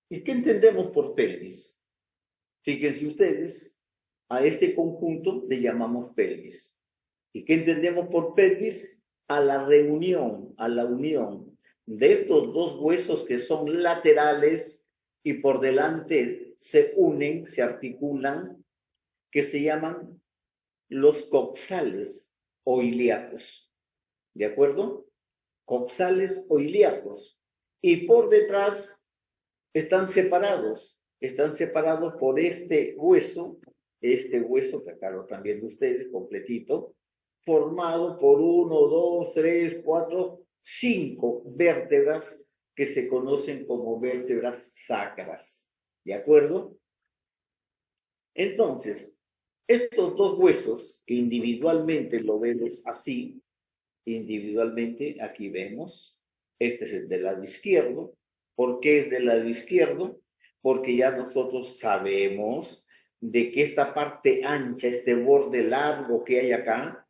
¿Y qué entendemos por pelvis? Fíjense ustedes, a este conjunto le llamamos pelvis. ¿Y qué entendemos por pelvis? A la reunión, a la unión de estos dos huesos que son laterales y por delante se unen, se articulan, que se llaman los coxales o ilíacos. ¿De acuerdo? Coxales o ilíacos. Y por detrás están separados por este hueso que acá lo están viendo ustedes completito, formado por 5 vértebras que se conocen como vértebras sacras. ¿De acuerdo? Entonces, estos dos huesos, que individualmente lo vemos así, individualmente, aquí vemos, este es el del lado izquierdo. ¿Por qué es del lado izquierdo? Porque ya nosotros sabemos de que esta parte ancha, este borde largo que hay acá,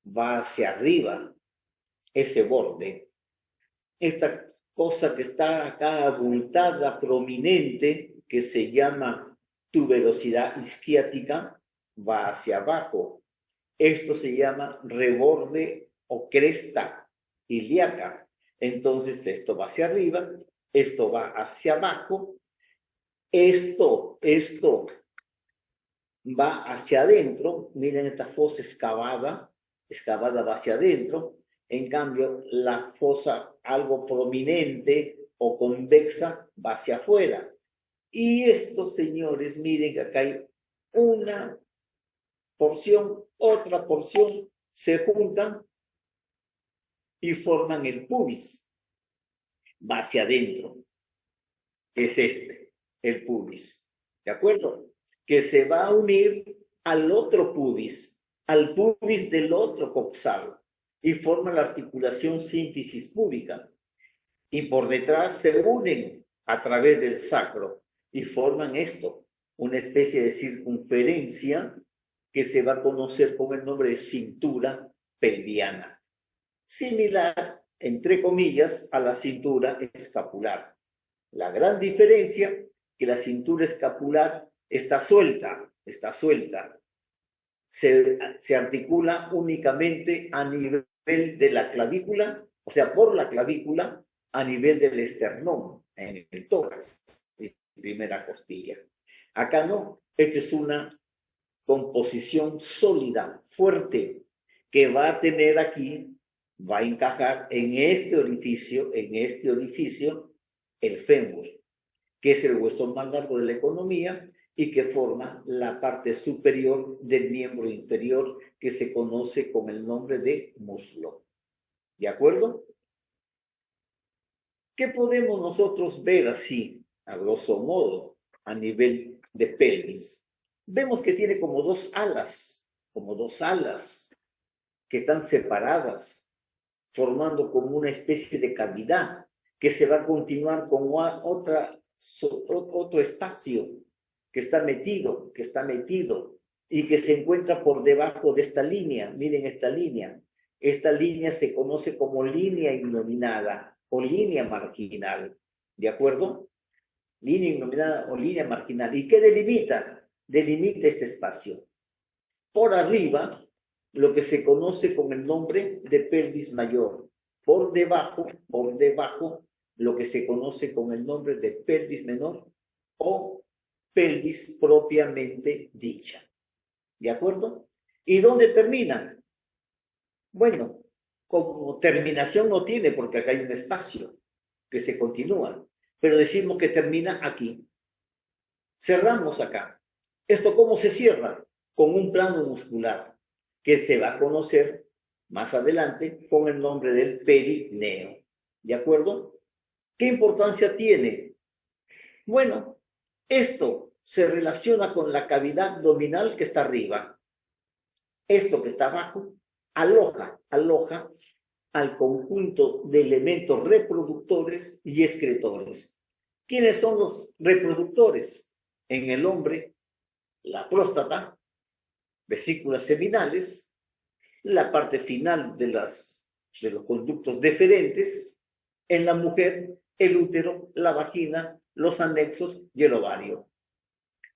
va hacia arriba, ese borde. Esta cosa que está acá abultada, prominente, que se llama tuberosidad isquiática, va hacia abajo. Esto se llama reborde o cresta ilíaca. Entonces esto va hacia arriba, esto va hacia abajo, esto va hacia adentro. Miren esta fosa excavada va hacia adentro. En cambio, la fosa algo prominente o convexa va hacia afuera. Y estos señores, miren que acá hay una porción, otra porción, se juntan y forman el pubis. Va hacia adentro. Es el pubis. ¿De acuerdo? Que se va a unir al otro pubis, al pubis del otro coxal, y forma la articulación sínfisis púbica. Y por detrás se unen a través del sacro y forman esto, una especie de circunferencia que se va a conocer con el nombre de cintura pelviana, similar, entre comillas, a la cintura escapular. La gran diferencia que la cintura escapular está suelta, se articula únicamente a nivel de la clavícula, o sea, por la clavícula, a nivel del esternón, en el tórax, primera costilla. Acá no, esta es una composición sólida, fuerte, que va a tener aquí, va a encajar en este orificio, el fémur, que es el hueso más largo de la economía y que forma la parte superior del miembro inferior que se conoce con el nombre de muslo. ¿De acuerdo? ¿Qué podemos nosotros ver así, a grosso modo, a nivel de pelvis? Vemos que tiene como dos alas que están separadas, formando como una especie de cavidad que se va a continuar con otro espacio que está metido y que se encuentra por debajo de esta línea. Miren esta línea. Esta línea se conoce como línea innominada o línea marginal. ¿De acuerdo? Línea innominada o línea marginal. ¿Y qué delimita? Delimita este espacio. Por arriba, lo que se conoce con el nombre de pelvis mayor. Por debajo, lo que se conoce con el nombre de pelvis menor o pelvis propiamente dicha. ¿De acuerdo? ¿Y dónde termina? Bueno, como terminación no tiene porque acá hay un espacio que se continúa, pero decimos que termina aquí. Cerramos acá. ¿Esto cómo se cierra? Con un plano muscular que se va a conocer más adelante con el nombre del perineo. ¿De acuerdo? ¿Qué importancia tiene? Bueno, esto se relaciona con la cavidad abdominal que está arriba. Esto que está abajo aloja al conjunto de elementos reproductores y excretores. ¿Quiénes son los reproductores? En el hombre, la próstata, vesículas seminales, la parte final de los conductos deferentes. En la mujer, el útero, la vagina, los anexos y el ovario.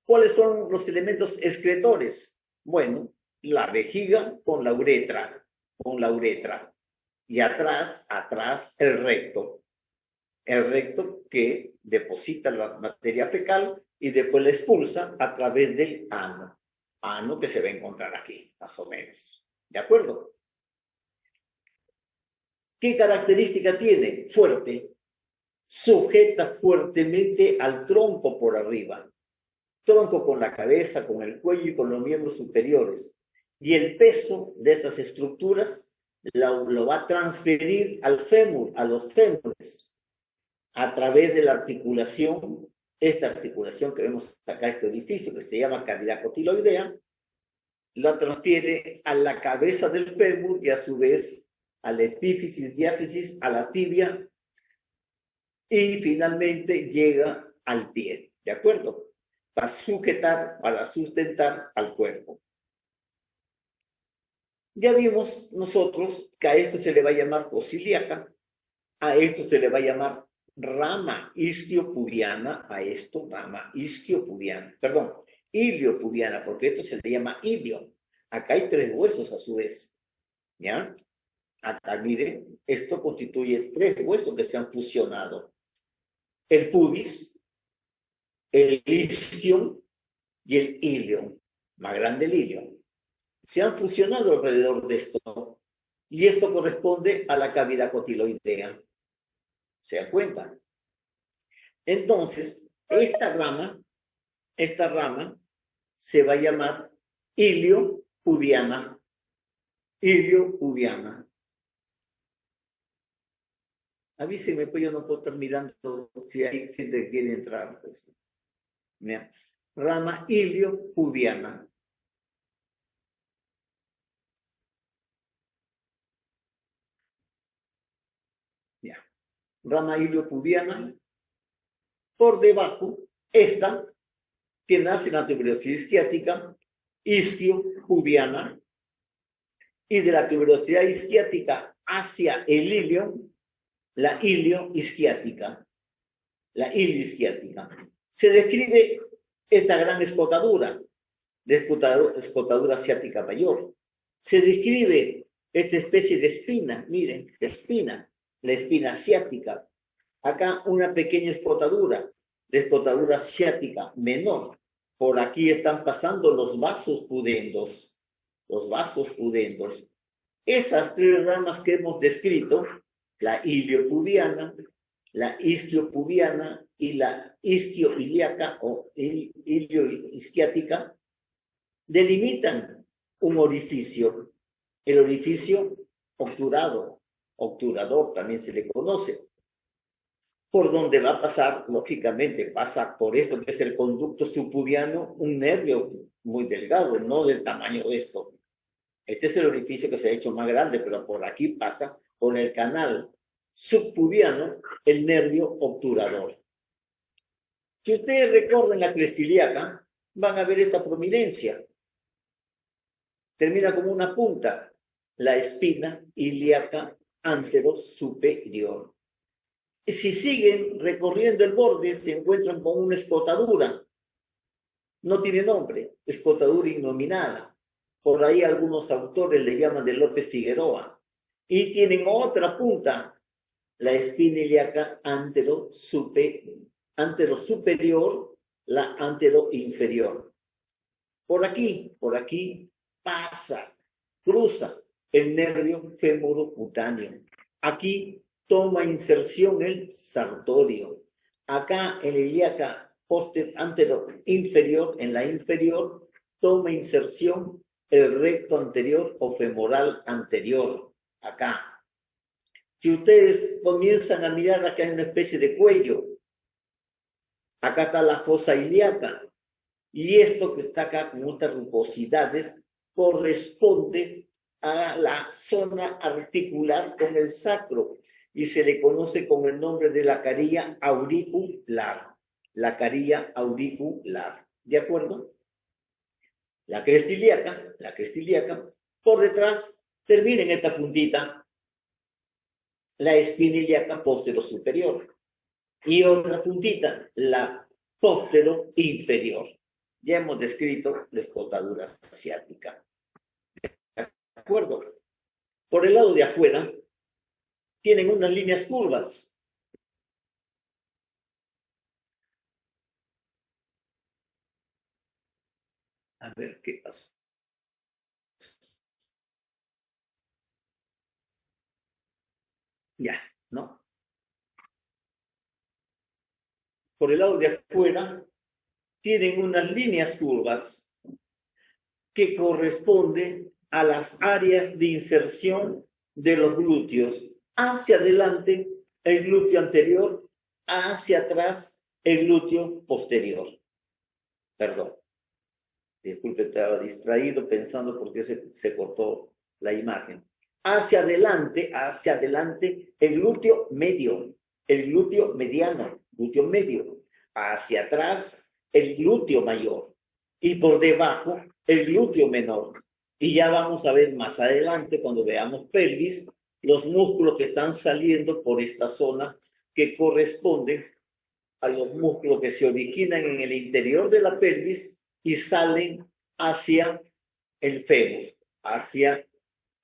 ¿Cuáles son los elementos excretores? Bueno, la vejiga con la uretra. Y atrás, el recto. El recto que deposita la materia fecal y después la expulsa a través del ano. Ano que se va a encontrar aquí, más o menos. ¿De acuerdo? ¿Qué característica tiene? Fuerte. Sujeta fuertemente al tronco por arriba. Tronco con la cabeza, con el cuello y con los miembros superiores. Y el peso de esas estructuras lo va a transferir al fémur, a los fémures, a través de la articulación, esta articulación que vemos acá, este orificio que se llama cavidad cotiloidea, la transfiere a la cabeza del fémur y a su vez al epífisis, diáfisis, a la tibia y finalmente llega al pie, ¿de acuerdo? Para sujetar, para sustentar al cuerpo. Ya vimos nosotros que a esto se le va a llamar fosa ilíaca, a esto se le va a llamar rama isquiopubiana, a esto rama isquiopubiana, perdón, iliopubiana, porque esto se le llama ilio. Acá hay 3 huesos a su vez, ¿ya? Acá, miren, esto constituye 3 huesos que se han fusionado. El pubis, el isquion y el ilion, más grande el ilion. Se han fusionado alrededor de esto y esto corresponde a la cavidad cotiloidea. ¿Se dan cuenta? Entonces, esta rama se va a llamar iliopubiana. Iliopubiana. Avísenme, pues yo no puedo estar mirando si hay gente que quiere entrar. Pues. Mira. Rama iliopubiana. Ya. Rama iliopubiana. Por debajo, esta, que nace en la tuberosidad isquiática, isquiopubiana, y de la tuberosidad isquiática hacia el ilio, la ilioisquiática. La ilioisquiática. Se describe esta gran escotadura, escotadura asiática mayor. Se describe esta especie de espina, miren, la espina asiática. Acá una pequeña escotadura, la escotadura asiática menor. Por aquí están pasando los vasos pudendos. Los vasos pudendos. Esas 3 ramas que hemos descrito, la iliopubiana, la isquiopubiana y la isquioilíaca o ilioisquiática, delimitan un orificio, el orificio obturado, obturador también se le conoce, por donde va a pasar, lógicamente, pasa por esto que es el conducto subpubiano, un nervio muy delgado, no del tamaño de esto. Este es el orificio que se ha hecho más grande, pero por aquí pasa, por el canal subpubiano, el nervio obturador. Si ustedes recuerdan la cresta ilíaca, van a ver esta prominencia. Termina como una punta, la espina ilíaca anterosuperior. Y si siguen recorriendo el borde, se encuentran con una escotadura. No tiene nombre, escotadura innominada. Por ahí algunos autores le llaman de López Figueroa. Y tienen otra punta, la espina ilíaca anterosuperior, la anteroinferior. Por aquí pasa, cruza el nervio femorocutáneo. Aquí toma inserción el sartorio. Acá en la ilíaca anteroinferior, en la inferior, toma inserción el recto anterior o femoral anterior. Acá. Si ustedes comienzan a mirar, acá hay una especie de cuello. Acá está la fosa ilíaca. Y esto que está acá con estas rugosidades corresponde a la zona articular con el sacro y se le conoce con el nombre de la carilla auricular. La carilla auricular. ¿De acuerdo? La cresta ilíaca, por detrás termina en esta puntita la espina ilíaca posterior superior. y otra puntita, la póstero inferior. Ya hemos descrito la escotadura asiática. ¿De acuerdo? Por el lado de afuera, tienen unas líneas curvas. A ver qué pasa. Ya, ¿no? Por el lado de afuera, tienen unas líneas curvas que corresponden a las áreas de inserción de los glúteos. Hacia adelante, el glúteo anterior, hacia atrás, el glúteo posterior. Perdón. Disculpe, estaba distraído pensando por qué se cortó la imagen. Hacia adelante, el glúteo medio, el glúteo mediano, glúteo medio. Hacia atrás, el glúteo mayor. Y por debajo, el glúteo menor. Y ya vamos a ver más adelante, cuando veamos pelvis, los músculos que están saliendo por esta zona que corresponden a los músculos que se originan en el interior de la pelvis y salen hacia el fémur, hacia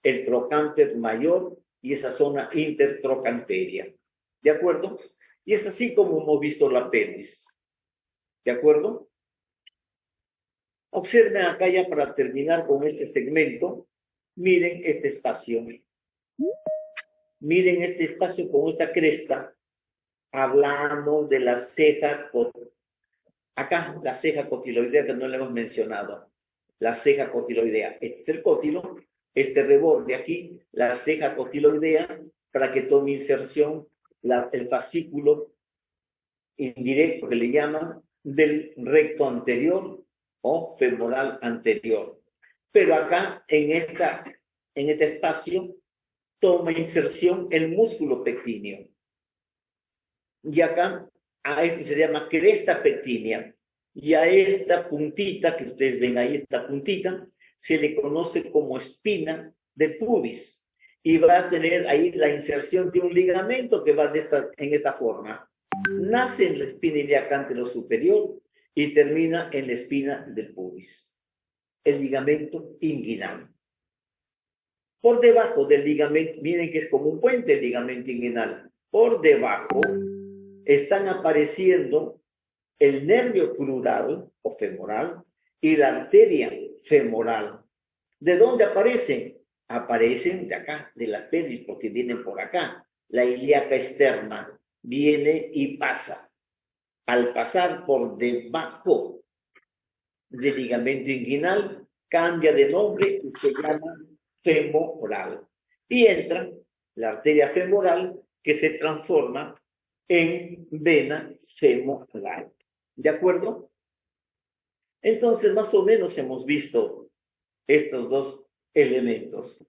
el trocánter mayor y esa zona intertrocanteria. ¿De acuerdo? Y es así como hemos visto la pelvis. ¿De acuerdo? Observen acá ya para terminar con este segmento. Miren este espacio. Miren este espacio con esta cresta. Hablamos de la ceja. Acá, la ceja cotiloidea que no le hemos mencionado. La ceja cotiloidea. Este es el cótilo. Este reborde aquí, la ceja cotiloidea, para que tome inserción el fascículo indirecto que le llaman del recto anterior o femoral anterior. Pero acá, en este espacio, toma inserción el músculo pectíneo. Y acá, a este se llama cresta pectínea. Y a esta puntita, que ustedes ven ahí, esta puntita, se le conoce como espina del pubis. Y va a tener ahí la inserción de un ligamento que va en esta forma. Nace en la espina ilíaca anterior superior y termina en la espina del pubis. El ligamento inguinal. Por debajo del ligamento, miren que es como un puente el ligamento inguinal. Por debajo están apareciendo el nervio crural o femoral y la arteria femoral. ¿De dónde aparecen? Aparecen de acá, de la pelvis, porque vienen por acá. La ilíaca externa viene y pasa. Al pasar por debajo del ligamento inguinal, cambia de nombre y se llama femoral. Y entra la arteria femoral que se transforma en vena femoral. ¿De acuerdo? Entonces, más o menos hemos visto estos dos elementos.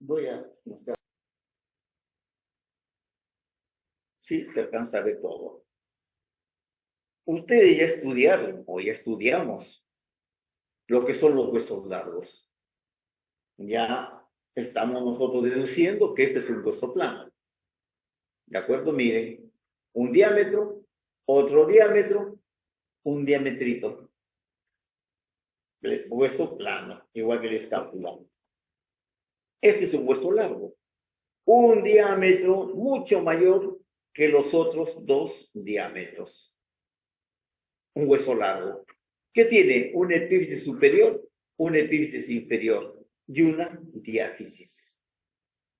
Voy a mostrar. Sí, se alcanza a ver todo. Ustedes ya estudiaron o ya estudiamos lo que son los huesos largos. Ya estamos nosotros deduciendo que este es un hueso plano. ¿De acuerdo? Miren, un diámetro, otro diámetro, un diametrito. Hueso plano, igual que el escápula. Este es un hueso largo. Un diámetro mucho mayor que los otros dos diámetros. Un hueso largo. ¿Qué tiene? Una epífisis superior, una epífisis inferior y una diáfisis.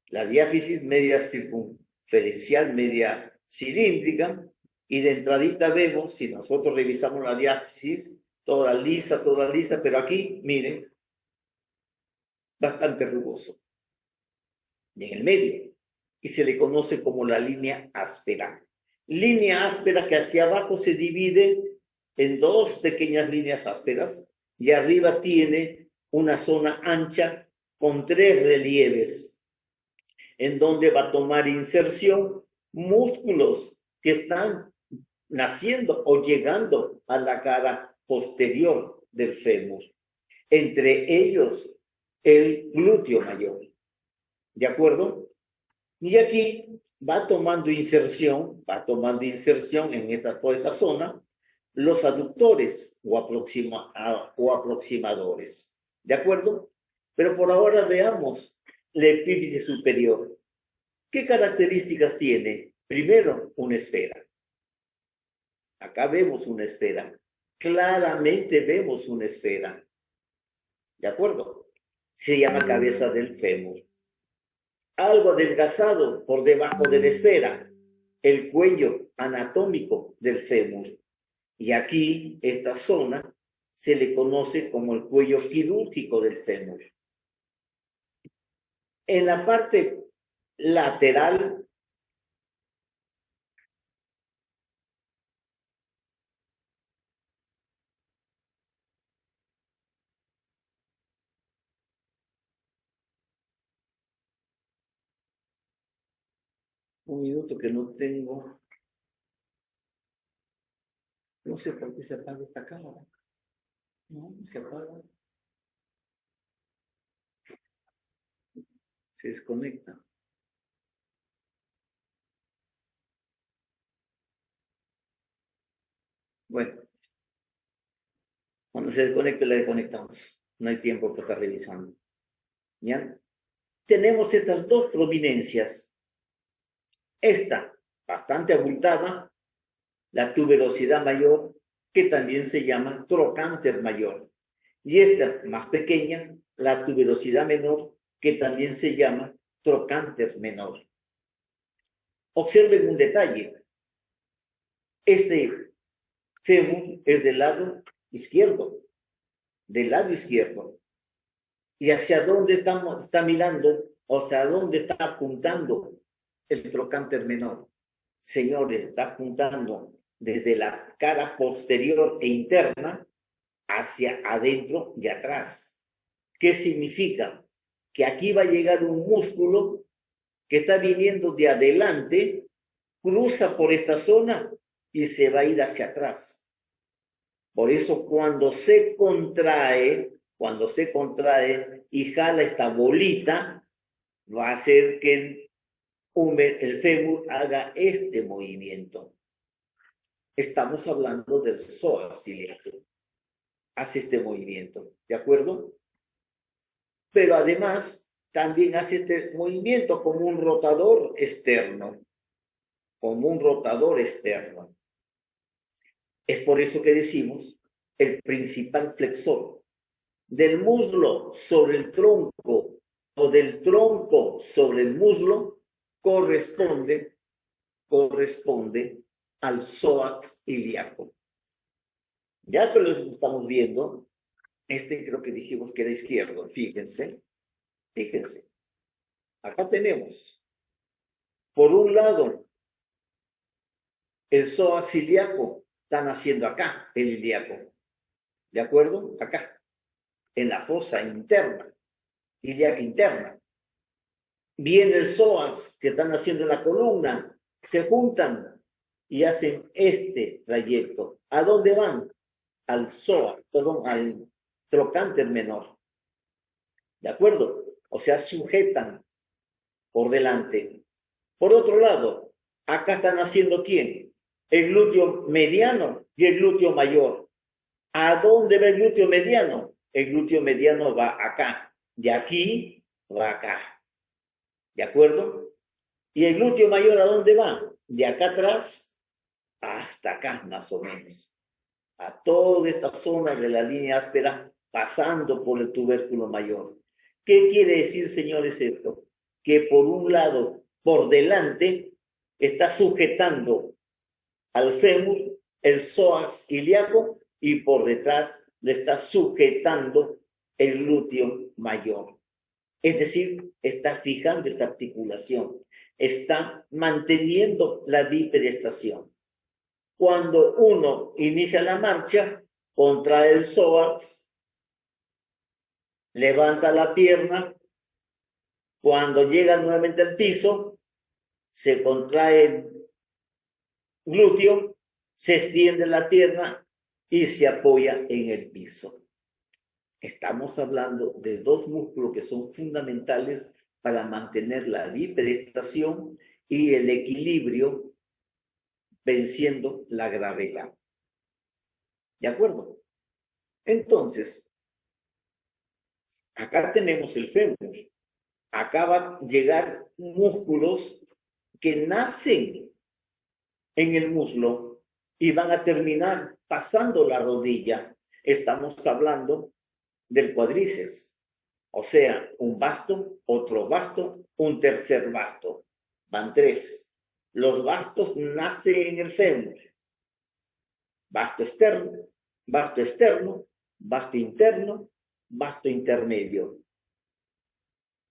La diáfisis media circunferencial, media cilíndrica, y de entradita vemos, si nosotros revisamos la diáfisis, toda lisa, pero aquí, miren, bastante rugoso. Y en el medio, y se le conoce como la línea áspera. Línea áspera que hacia abajo se divide en dos pequeñas líneas ásperas, y arriba tiene una zona ancha con tres relieves, en donde va a tomar inserción músculos que están naciendo o llegando a la cara posterior del fémur. Entre ellos, el glúteo mayor. ¿De acuerdo? Y aquí va tomando inserción en toda esta zona, los aductores o aproximadores. ¿De acuerdo? Pero por ahora veamos la epífisis superior. ¿Qué características tiene? Primero, una esfera. Acá vemos una esfera. Claramente vemos una esfera. ¿De acuerdo? Se llama cabeza del fémur. Algo adelgazado por debajo de la esfera, el cuello anatómico del fémur. Y aquí, esta zona, se le conoce como el cuello quirúrgico del fémur. En la parte lateral, un minuto que no tengo, no sé por qué se apaga esta cámara. No, se apaga. Se desconecta. Bueno, cuando se desconecte la desconectamos. No hay tiempo para estar revisando. ¿Ya? Tenemos estas dos prominencias. Esta, bastante abultada, la tuberosidad mayor, que también se llama trocánter mayor. Y esta, más pequeña, la tuberosidad menor, que también se llama trocánter menor. Observen un detalle. Este fémur es del lado izquierdo. Del lado izquierdo. ¿Y hacia dónde está mirando? O sea, ¿a dónde está apuntando el trocánter menor? Señores, está apuntando desde la cara posterior e interna hacia adentro y atrás. ¿Qué significa? Que aquí va a llegar un músculo que está viniendo de adelante, cruza por esta zona y se va a ir hacia atrás. Por eso cuando se contrae y jala esta bolita, va a hacer que el fémur haga este movimiento. Estamos hablando del psoas ilíaco. Hace este movimiento, ¿de acuerdo? Pero además también hace este movimiento como un rotador externo. Es por eso que decimos el principal flexor del muslo sobre el tronco o del tronco sobre el muslo corresponde al psoas ilíaco. Ya que lo estamos viendo, creo que dijimos que era izquierdo, fíjense. Acá tenemos, por un lado, el psoas ilíaco, está naciendo acá, el ilíaco. ¿De acuerdo? Acá, en la fosa interna, ilíaca interna. Viene el psoas, que están haciendo en la columna, se juntan y hacen este trayecto. ¿A dónde van? Al trocánter menor. ¿De acuerdo? O sea, sujetan por delante. Por otro lado, acá están haciendo ¿quién? El glúteo mediano y el glúteo mayor. ¿A dónde va el glúteo mediano? El glúteo mediano va acá. De aquí va acá. ¿De acuerdo? ¿Y el glúteo mayor a dónde va? De acá atrás hasta acá, más o menos. A toda esta zona de la línea áspera, pasando por el tubérculo mayor. ¿Qué quiere decir, señores, esto? Que por un lado, por delante, está sujetando al fémur el psoas ilíaco y por detrás le está sujetando el glúteo mayor. Es decir, está fijando esta articulación, está manteniendo la bipedestación. Cuando uno inicia la marcha, contrae el psoas, levanta la pierna, cuando llega nuevamente al piso, se contrae el glúteo, se extiende la pierna y se apoya en el piso. Estamos hablando de dos músculos que son fundamentales para mantener la bipedestación y el equilibrio venciendo la gravedad. ¿De acuerdo? Entonces, acá tenemos el fémur. Acá va a llegar músculos que nacen en el muslo y van a terminar pasando la rodilla. Estamos hablando del cuádriceps. O sea, un vasto, otro vasto, un tercer vasto. Van 3. Los vastos nacen en el fémur. Vasto externo, vasto interno, vasto intermedio.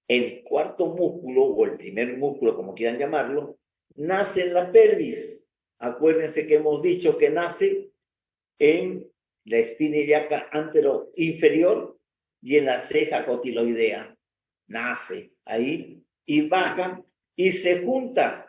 El cuarto músculo, o el primer músculo, como quieran llamarlo, nace en la pelvis. Acuérdense que hemos dicho que nace en la espina ilíaca anteroinferior y en la ceja cotiloidea. Nace ahí y baja y se junta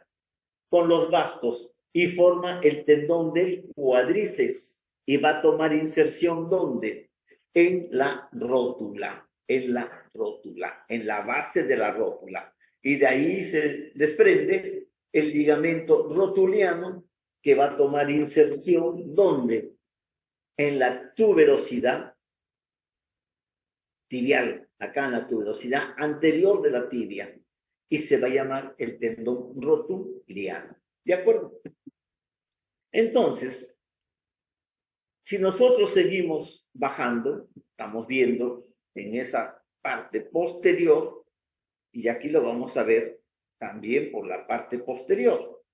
con los vastos y forma el tendón del cuádriceps y va a tomar inserción ¿dónde? En la rótula, en la base de la rótula. Y de ahí se desprende el ligamento rotuliano que va a tomar inserción ¿dónde? En la tuberosidad tibial, acá en la tuberosidad anterior de la tibia, y se va a llamar el tendón rotuliano. ¿De acuerdo? Entonces, si nosotros seguimos bajando, estamos viendo en esa parte posterior, y aquí lo vamos a ver también por la parte posterior.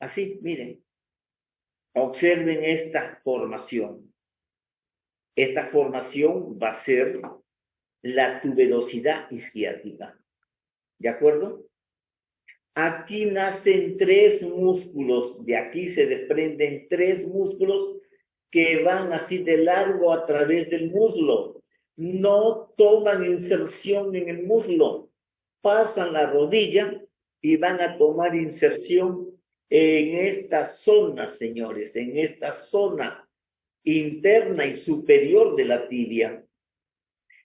Así, miren, observen esta formación. Esta formación va a ser la tuberosidad isquiática. ¿De acuerdo? Aquí nacen 3 músculos, de aquí se desprenden 3 músculos que van así de largo a través del muslo. No toman inserción en el muslo, pasan la rodilla y van a tomar inserción en esta zona, señores, en esta zona interna y superior de la tibia.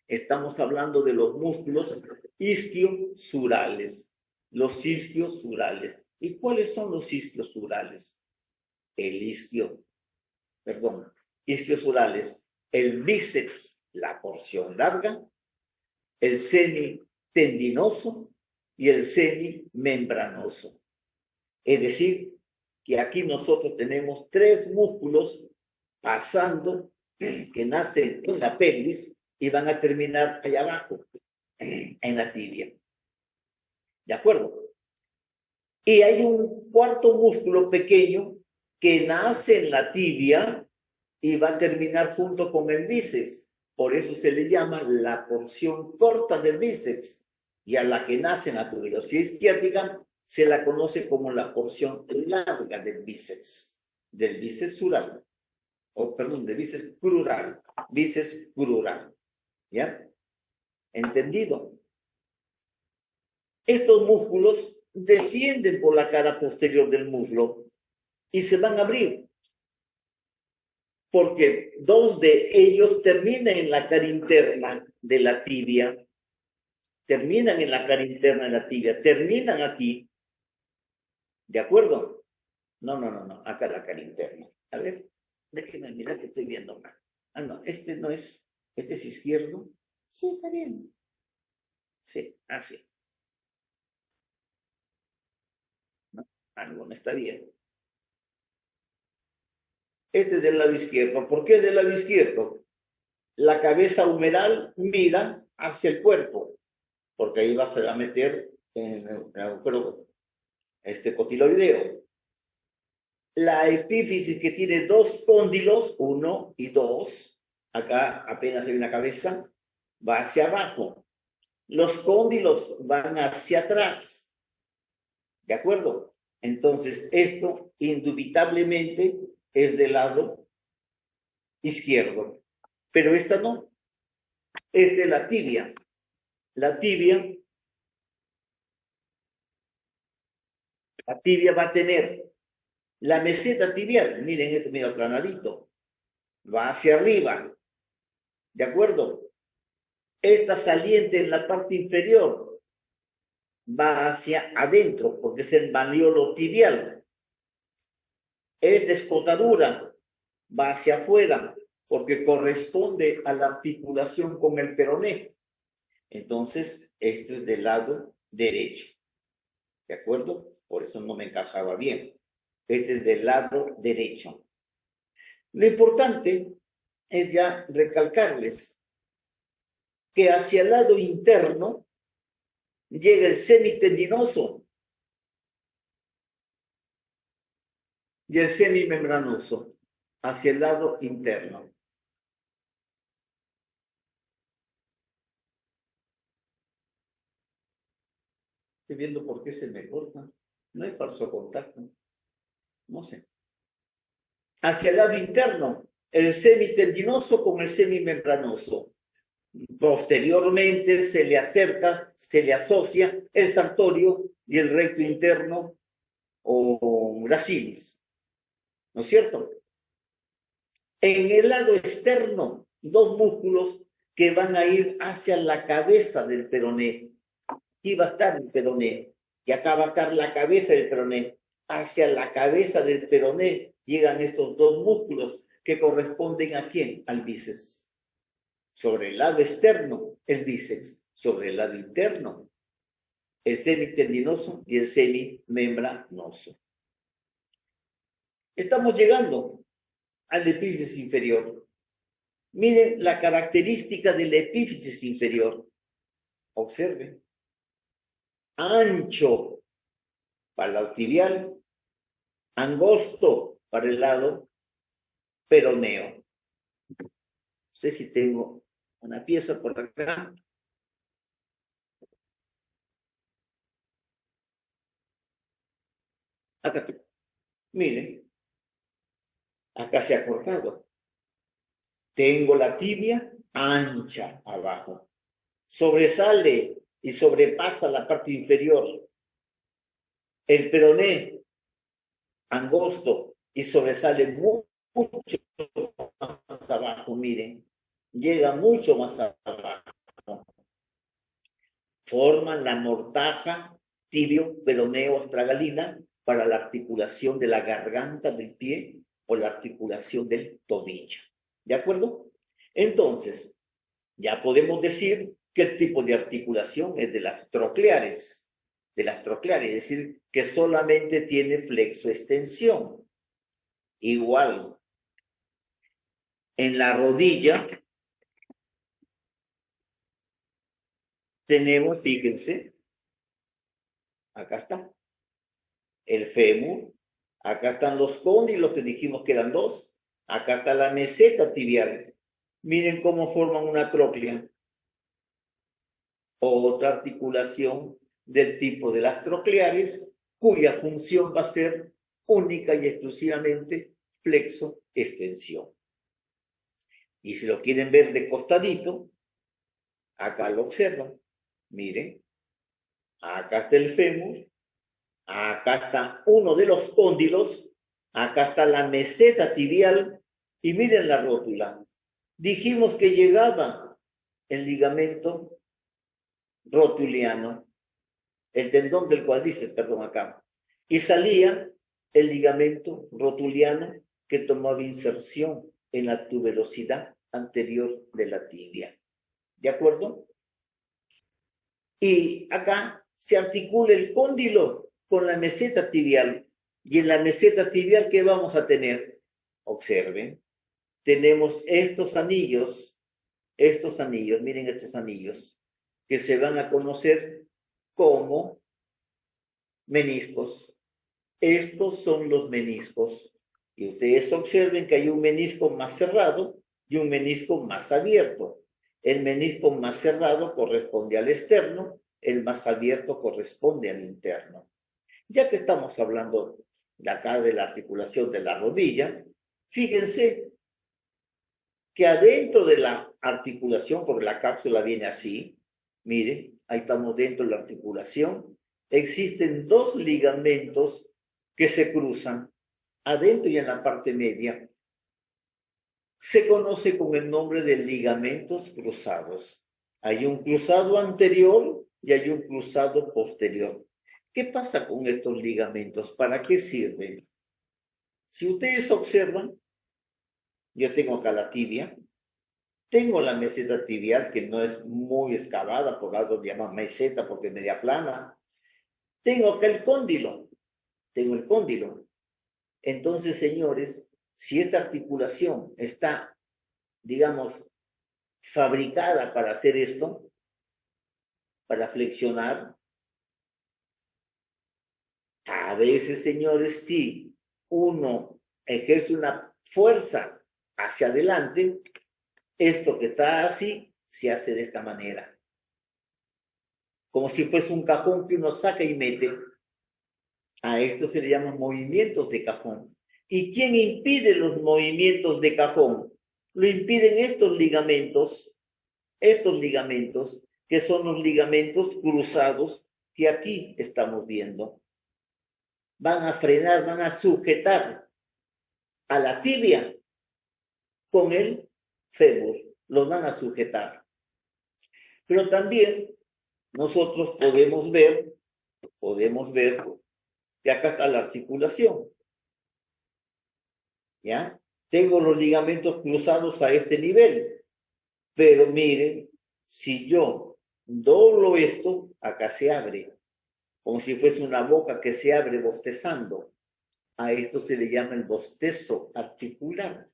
Estamos hablando de los músculos isquiosurales. Los isquiosurales. ¿Y cuáles son los isquiosurales? Isquiosurales. El bíceps, la porción larga, el semitendinoso y el semimembranoso. Es decir, que aquí nosotros tenemos 3 músculos pasando, que nacen en la pelvis y van a terminar allá abajo, en la tibia. ¿De acuerdo? Y hay un cuarto músculo pequeño que nace en la tibia y va a terminar junto con el bíceps. Por eso se le llama la porción corta del bíceps. Y a la que nace en la tuberosidad isquiática se la conoce como la porción larga del bíceps sural. Del bíceps crural. Bíceps crural. ¿Ya? ¿Entendido? Estos músculos descienden por la cara posterior del muslo y se van a abrir, porque 2 de ellos terminan en la cara interna de la tibia, terminan aquí, ¿de acuerdo? No, acá la cara interna. A ver, déjenme mirar que estoy viendo mal. Ah, no, este no es, este es izquierdo. Sí, está bien. Sí, así. No, algo no está bien. Este es del lado izquierdo. ¿Por qué es del lado izquierdo? La cabeza humeral mira hacia el cuerpo, porque ahí vas a meter en el agujero cotiloideo. La epífisis que tiene 2 cóndilos, 1 y 2, acá apenas hay una cabeza, va hacia abajo. Los cóndilos van hacia atrás. ¿De acuerdo? Entonces, esto indubitablemente es del lado izquierdo. Pero esta no. Es de la tibia. La tibia va a tener la meseta tibial. Miren, este medio aplanadito. Va hacia arriba. ¿De acuerdo? Esta saliente en la parte inferior va hacia adentro, porque es el maniolo tibial. Esta escotadura va hacia afuera, porque corresponde a la articulación con el peroné. Entonces, esto es del lado derecho. ¿De acuerdo? Por eso no me encajaba bien. Este es del lado derecho. Lo importante es ya recalcarles que hacia el lado interno llega el semitendinoso y el semimembranoso hacia el lado interno. Estoy viendo por qué se me corta. No hay falso contacto. No sé. Hacia el lado interno, el semitendinoso con el semimembranoso. Posteriormente se le acerca, se le asocia el sartorio y el recto interno o gracilis. ¿No es cierto? En el lado externo, dos músculos que van a ir hacia la cabeza del peroné. Aquí va a estar el peroné y acá va a estar la cabeza del peroné. Hacia la cabeza del peroné llegan estos dos músculos que corresponden ¿a quién? Al bíceps. Sobre el lado externo, el bíceps. Sobre el lado interno, el semitendinoso y el semimembranoso. Estamos llegando al epífisis inferior. Miren la característica del epífisis inferior. Observen. Ancho para el lado tibial, angosto para el lado peroneo. No sé si tengo una pieza por acá. Acá. Miren, acá se ha cortado. Tengo la tibia ancha abajo. Sobresale y sobrepasa la parte inferior. El peroné angosto y sobresale mucho más abajo, miren. Llega mucho más abajo. Forman la mortaja tibio peroneo astragalina para la articulación de la garganta del pie o la articulación del tobillo. ¿De acuerdo? Entonces, ya podemos decir que el tipo de articulación es de las trocleares, es decir, que solamente tiene flexoextensión. Igual, en la rodilla tenemos, fíjense, acá está, el fémur, acá están los cóndilos que dijimos que eran dos, acá está la meseta tibial. Miren cómo forman una tróclea. Otra articulación del tipo de las trocleares, cuya función va a ser única y exclusivamente flexo-extensión. Y si lo quieren ver de costadito, acá lo observan. Miren, acá está el fémur, acá está uno de los cóndilos, acá está la meseta tibial y miren la rótula. Dijimos que llegaba el ligamento rotuliano, el tendón del cuádriceps, perdón, acá, y salía el ligamento rotuliano que tomaba inserción en la tuberosidad anterior de la tibia. ¿De acuerdo? Y acá se articula el cóndilo con la meseta tibial. Y en la meseta tibial, ¿qué vamos a tener? Observen, tenemos estos anillos, miren estos anillos, que se van a conocer como meniscos. Estos son los meniscos. Y ustedes observen que hay un menisco más cerrado y un menisco más abierto. El menisco más cerrado corresponde al externo, el más abierto corresponde al interno. Ya que estamos hablando de acá de la articulación de la rodilla, fíjense que adentro de la articulación, porque la cápsula viene así, miren, ahí estamos dentro de la articulación, existen dos ligamentos que se cruzan adentro y en la parte media. Se conoce con el nombre de ligamentos cruzados. Hay un cruzado anterior y hay un cruzado posterior. ¿Qué pasa con estos ligamentos? ¿Para qué sirven? Si ustedes observan, yo tengo acá la tibia, tengo la meseta tibial que no es muy excavada, por algo se llama meseta porque es media plana. Tengo acá el cóndilo, tengo el cóndilo. Entonces, señores, si esta articulación está, digamos, fabricada para hacer esto, para flexionar, a veces, señores, si uno ejerce una fuerza hacia adelante, esto que está así se hace de esta manera. Como si fuese un cajón que uno saca y mete. A esto se le llaman movimientos de cajón. ¿Y quién impide los movimientos de cajón? Lo impiden estos ligamentos, que son los ligamentos cruzados que aquí estamos viendo. Van a frenar, van a sujetar a la tibia con el fémur, los van a sujetar. Pero también nosotros podemos ver que acá está la articulación. ¿Ya? Tengo los ligamentos cruzados a este nivel, pero miren, si yo doblo esto, acá se abre, como si fuese una boca que se abre bostezando. A esto se le llama el bostezo articular.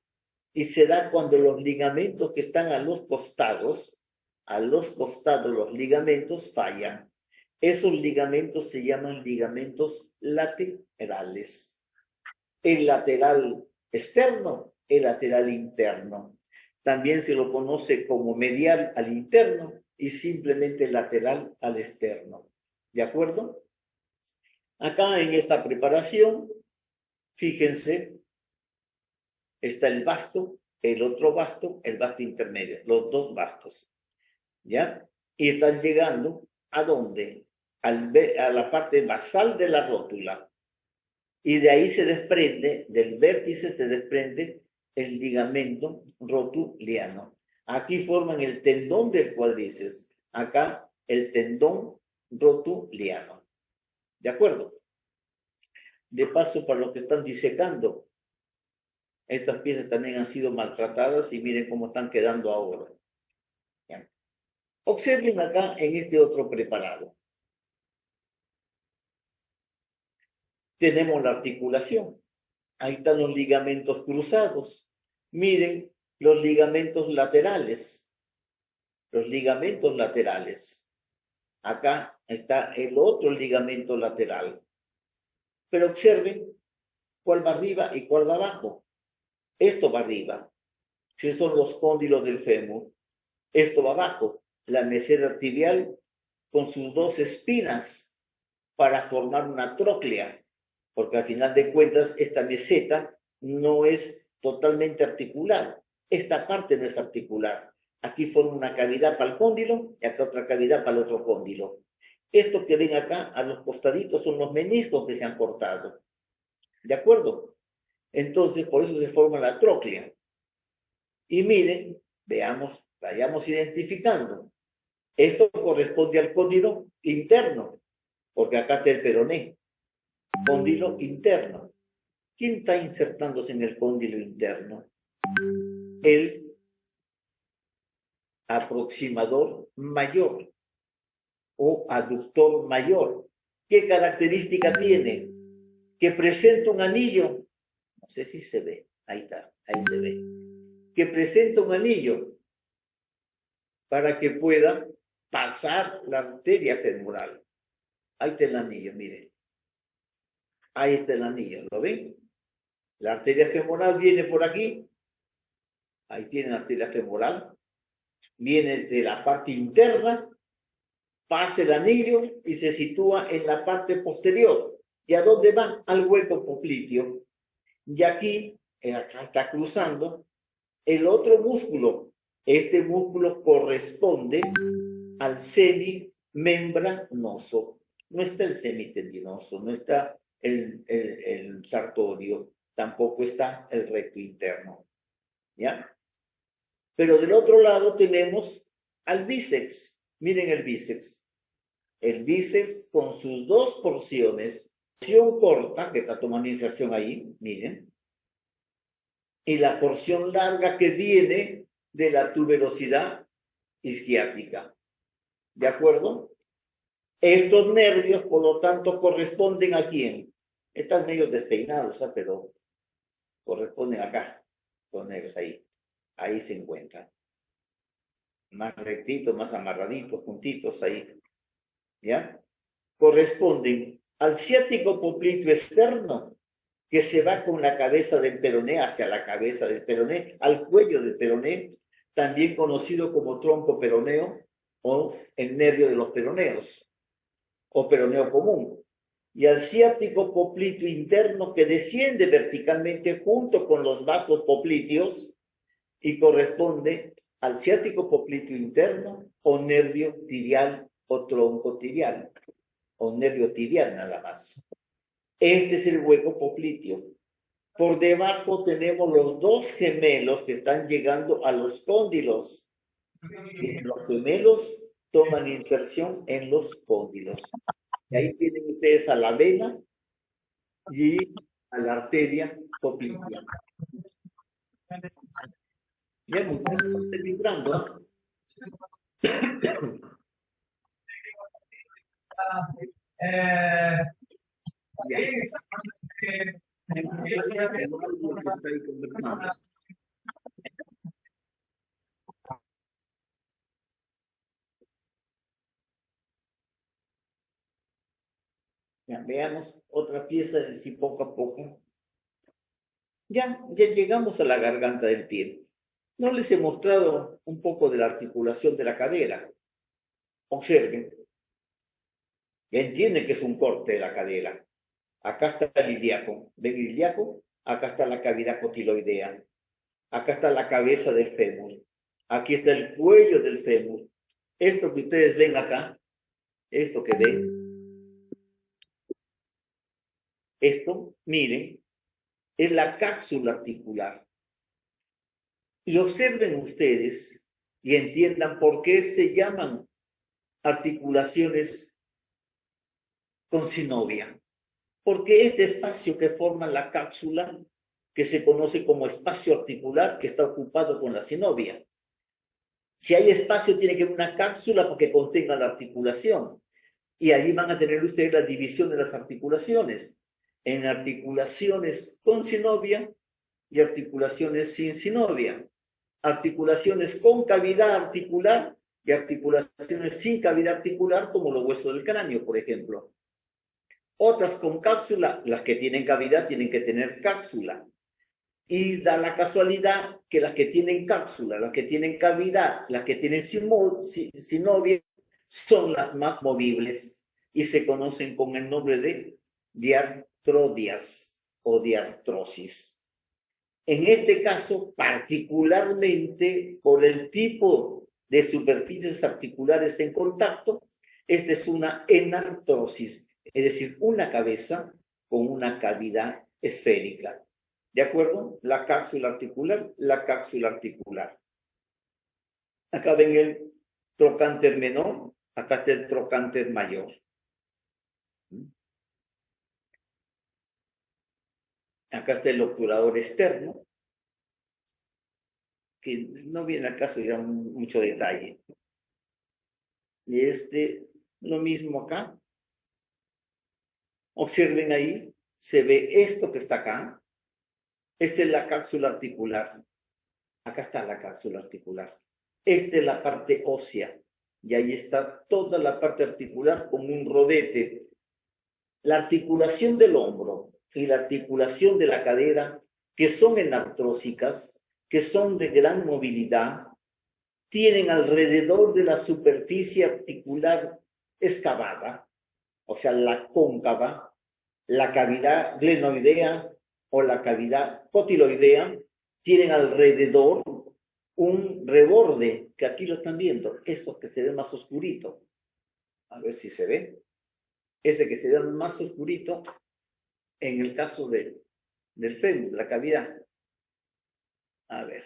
Y se da cuando los ligamentos que están a los costados los ligamentos fallan. Esos ligamentos se llaman ligamentos laterales. El lateral externo, el lateral interno. También se lo conoce como medial al interno y simplemente lateral al externo. ¿De acuerdo? Acá en esta preparación, fíjense, está el vasto, el otro vasto, el vasto intermedio, los dos vastos. ¿Ya? Y están llegando ¿a dónde? A la parte basal de la rótula. Y de ahí se desprende, del vértice se desprende el ligamento rotuliano. Aquí forman el tendón del cuádriceps. Acá el tendón rotuliano. ¿De acuerdo? De paso, para los que están disecando, estas piezas también han sido maltratadas y miren cómo están quedando ahora. ¿Ya? Observen acá en este otro preparado. Tenemos la articulación. Ahí están los ligamentos cruzados. Miren los ligamentos laterales. Los ligamentos laterales. Acá está el otro ligamento lateral. Pero observen cuál va arriba y cuál va abajo. Esto va arriba. Si son los cóndilos del fémur. Esto va abajo. La meseta tibial con sus dos espinas para formar una tróclea. Porque al final de cuentas esta meseta no es totalmente articular. Esta parte no es articular. Aquí forma una cavidad para el cóndilo y acá otra cavidad para el otro cóndilo. Esto que ven acá a los costaditos son los meniscos que se han cortado. ¿De acuerdo? Entonces, por eso se forma la tróclea. Y miren, veamos, vayamos identificando. Esto corresponde al cóndilo interno, porque acá está el peroné. Cóndilo interno. ¿Quién está insertándose en el cóndilo interno? El aproximador mayor o aductor mayor. ¿Qué característica tiene? Que presenta un anillo. No sé si se ve. Ahí está, ahí se ve. Que presenta un anillo para que pueda pasar la arteria femoral. Ahí está el anillo, miren. Ahí está el anillo, ¿lo ven? La arteria femoral viene por aquí. Ahí tienen la arteria femoral. Viene de la parte interna, pasa el anillo y se sitúa en la parte posterior. ¿Y a dónde va? Al hueco popliteo. Y aquí, acá está cruzando el otro músculo. Este músculo corresponde al semimembranoso. No está el semitendinoso, no está el sartorio, tampoco está el recto interno. ¿Ya? Pero del otro lado tenemos al bíceps. Miren el bíceps. El bíceps con sus dos porciones, porción corta, que está tomando inserción ahí, miren, y la porción larga que viene de la tuberosidad isquiática. ¿De acuerdo? Estos nervios, por lo tanto, corresponden a quién. Están medio despeinados, ¿sabes? Pero corresponden acá, los nervios ahí. Ahí se encuentran. Más rectitos, más amarraditos, juntitos ahí. ¿Ya? Corresponden al ciático popliteo externo, que se va con la cabeza del peroné hacia la cabeza del peroné, al cuello del peroné, también conocido como tronco peroneo o el nervio de los peroneos, o peroneo común, y al ciático popliteo interno que desciende verticalmente junto con los vasos popliteos y corresponde al ciático popliteo interno o nervio tibial o tronco tibial, o nervio tibial nada más. Este es el hueco popliteo. Por debajo tenemos los dos gemelos que están llegando a los cóndilos. Los gemelos toman inserción en los cóndilos. Y ahí tienen ustedes a la vena y a la arteria poplitea. Ya muy estoy vibrando. Ya. Está ahí conversando. Ya, veamos otra pieza de si poco a poco. Ya llegamos a la garganta del pie. No les he mostrado un poco de la articulación de la cadera. Observen. Ya entienden que es un corte de la cadera. Acá está el ilíaco. ¿Ven el ilíaco? Acá está la cavidad cotiloidea. Acá está la cabeza del fémur. Aquí está el cuello del fémur. Esto que ustedes ven acá, esto que ven, esto, miren, es la cápsula articular. Y observen ustedes y entiendan por qué se llaman articulaciones con sinovia. Porque este espacio que forma la cápsula, que se conoce como espacio articular, que está ocupado con la sinovia. Si hay espacio, tiene que haber una cápsula porque contenga la articulación. Y ahí van a tener ustedes la división de las articulaciones. En articulaciones con sinovia y articulaciones sin sinovia. Articulaciones con cavidad articular y articulaciones sin cavidad articular, como los huesos del cráneo, por ejemplo. Otras con cápsula, las que tienen cavidad tienen que tener cápsula. Y da la casualidad que las que tienen cápsula, las que tienen cavidad, las que tienen sinovia, son las más movibles y se conocen con el nombre de diartrodias o diartrosis. En este caso, particularmente por el tipo de superficies articulares en contacto, esta es una enartrosis, es decir, una cabeza con una cavidad esférica. ¿De acuerdo? La cápsula articular, la cápsula articular. Acá ven el trocánter menor, acá está el trocánter mayor. Acá está el obturador externo, que no viene al caso de dar mucho detalle. Y lo mismo acá. Observen ahí, se ve esto que está acá. Esta es la cápsula articular. Acá está la cápsula articular. Esta es la parte ósea. Y ahí está toda la parte articular como un rodete. La articulación del hombro y la articulación de la cadera, que son enartrósicas, que son de gran movilidad, tienen alrededor de la superficie articular excavada, o sea, la cóncava, la cavidad glenoidea o la cavidad cotiloidea, tienen alrededor un reborde, que aquí lo están viendo, eso que se ve más oscurito. A ver si se ve. Ese que se ve más oscurito en el caso del fémur, la cavidad. A ver.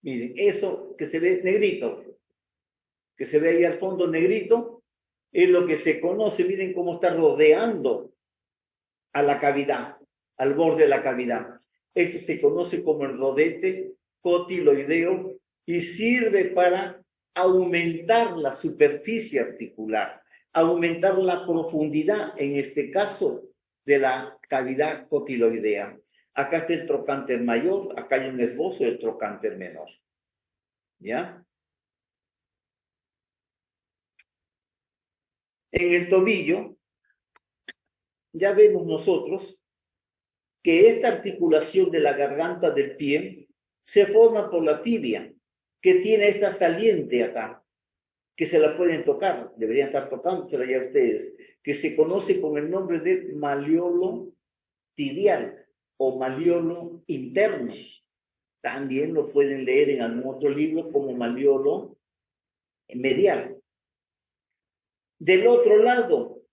Miren, eso que se ve negrito, que se ve ahí al fondo negrito, es lo que se conoce, miren cómo está rodeando a la cavidad, al borde de la cavidad. Eso se conoce como el rodete cotiloideo y sirve para aumentar la superficie articular, aumentar la profundidad, en este caso, de la cavidad cotiloidea. Acá está el trocánter mayor, acá hay un esbozo del trocánter menor. ¿Ya? En el tobillo, ya vemos nosotros que esta articulación de la garganta del pie se forma por la tibia, que tiene esta saliente acá, que se la pueden tocar, deberían estar tocándosela ya ustedes, que se conoce con el nombre de maleolo tibial o maleolo interno. También lo pueden leer en algún otro libro como maleolo medial. Del otro lado,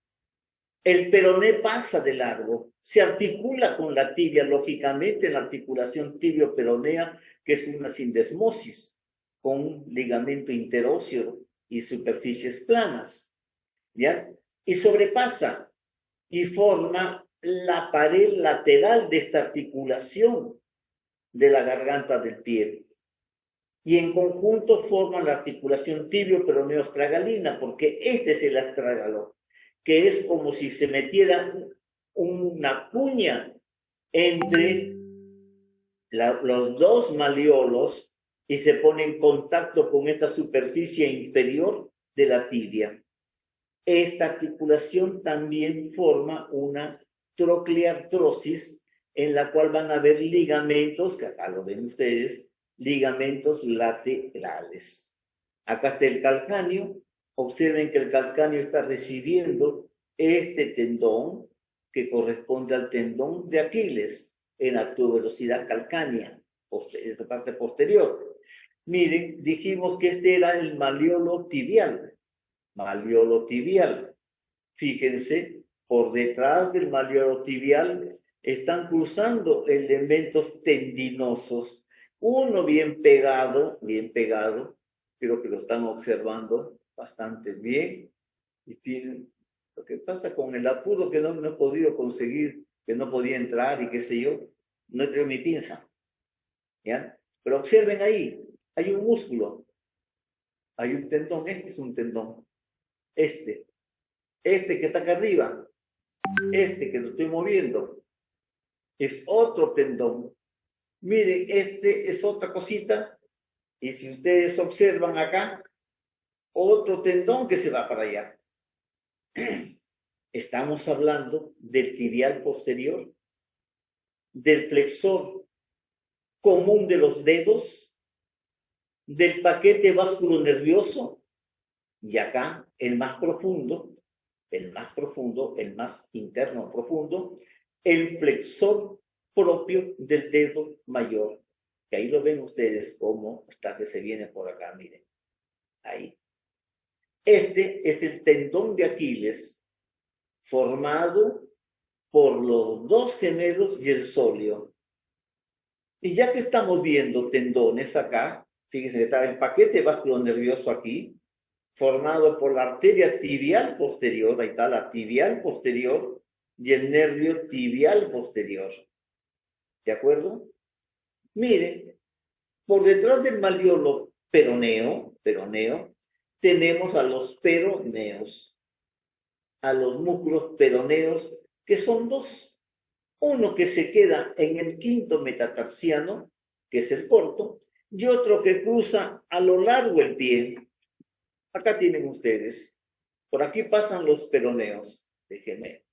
el peroné pasa de largo, se articula con la tibia, lógicamente, en la articulación tibio-peronea, que es una sindesmosis, con un ligamento interóseo y superficies planas, ¿ya? Y sobrepasa y forma la pared lateral de esta articulación de la garganta del pie. Y en conjunto forman la articulación tibio-peroneo-astragalina, porque este es el astrágalo, que es como si se metiera una cuña entre los dos maliolos y se pone en contacto con esta superficie inferior de la tibia. Esta articulación también forma una trocleartrosis en la cual van a haber ligamentos, que acá lo ven ustedes, ligamentos laterales. Acá está el calcáneo. Observen que el calcáneo está recibiendo este tendón que corresponde al tendón de Aquiles en la tuberosidad calcánea, esta parte posterior. Miren, dijimos que este era el maleolo tibial. Maleolo tibial. Fíjense, por detrás del maleolo tibial están cruzando elementos tendinosos. Uno bien pegado, creo que lo están observando bastante bien. Y tienen, lo que pasa con el apuro que no he podido conseguir, que no podía entrar y qué sé yo, no he traído mi pinza. ¿Ya? Pero observen ahí, hay un músculo, hay un tendón, este es un tendón, este que está acá arriba, este que lo estoy moviendo, es otro tendón. Miren, este es otra cosita, y si ustedes observan acá, otro tendón que se va para allá. Estamos hablando del tibial posterior, del flexor común de los dedos, del paquete vasculonervioso, y acá el más profundo, el más interno profundo, el flexor propio del dedo mayor, que ahí lo ven ustedes como está que se viene por acá, miren, ahí. Este es el tendón de Aquiles, formado por los dos gemelos y el sóleo. Y ya que estamos viendo tendones acá, fíjense que está el paquete vasculonervioso aquí, formado por la arteria tibial posterior, ahí está la tibial posterior y el nervio tibial posterior. ¿De acuerdo? Mire, por detrás del maleolo peroneo, tenemos a los peroneos, a los músculos peroneos, que son dos. Uno que se queda en el quinto metatarsiano, que es el corto, y otro que cruza a lo largo el pie. Acá tienen ustedes. Por aquí pasan los peroneos. Déjenme.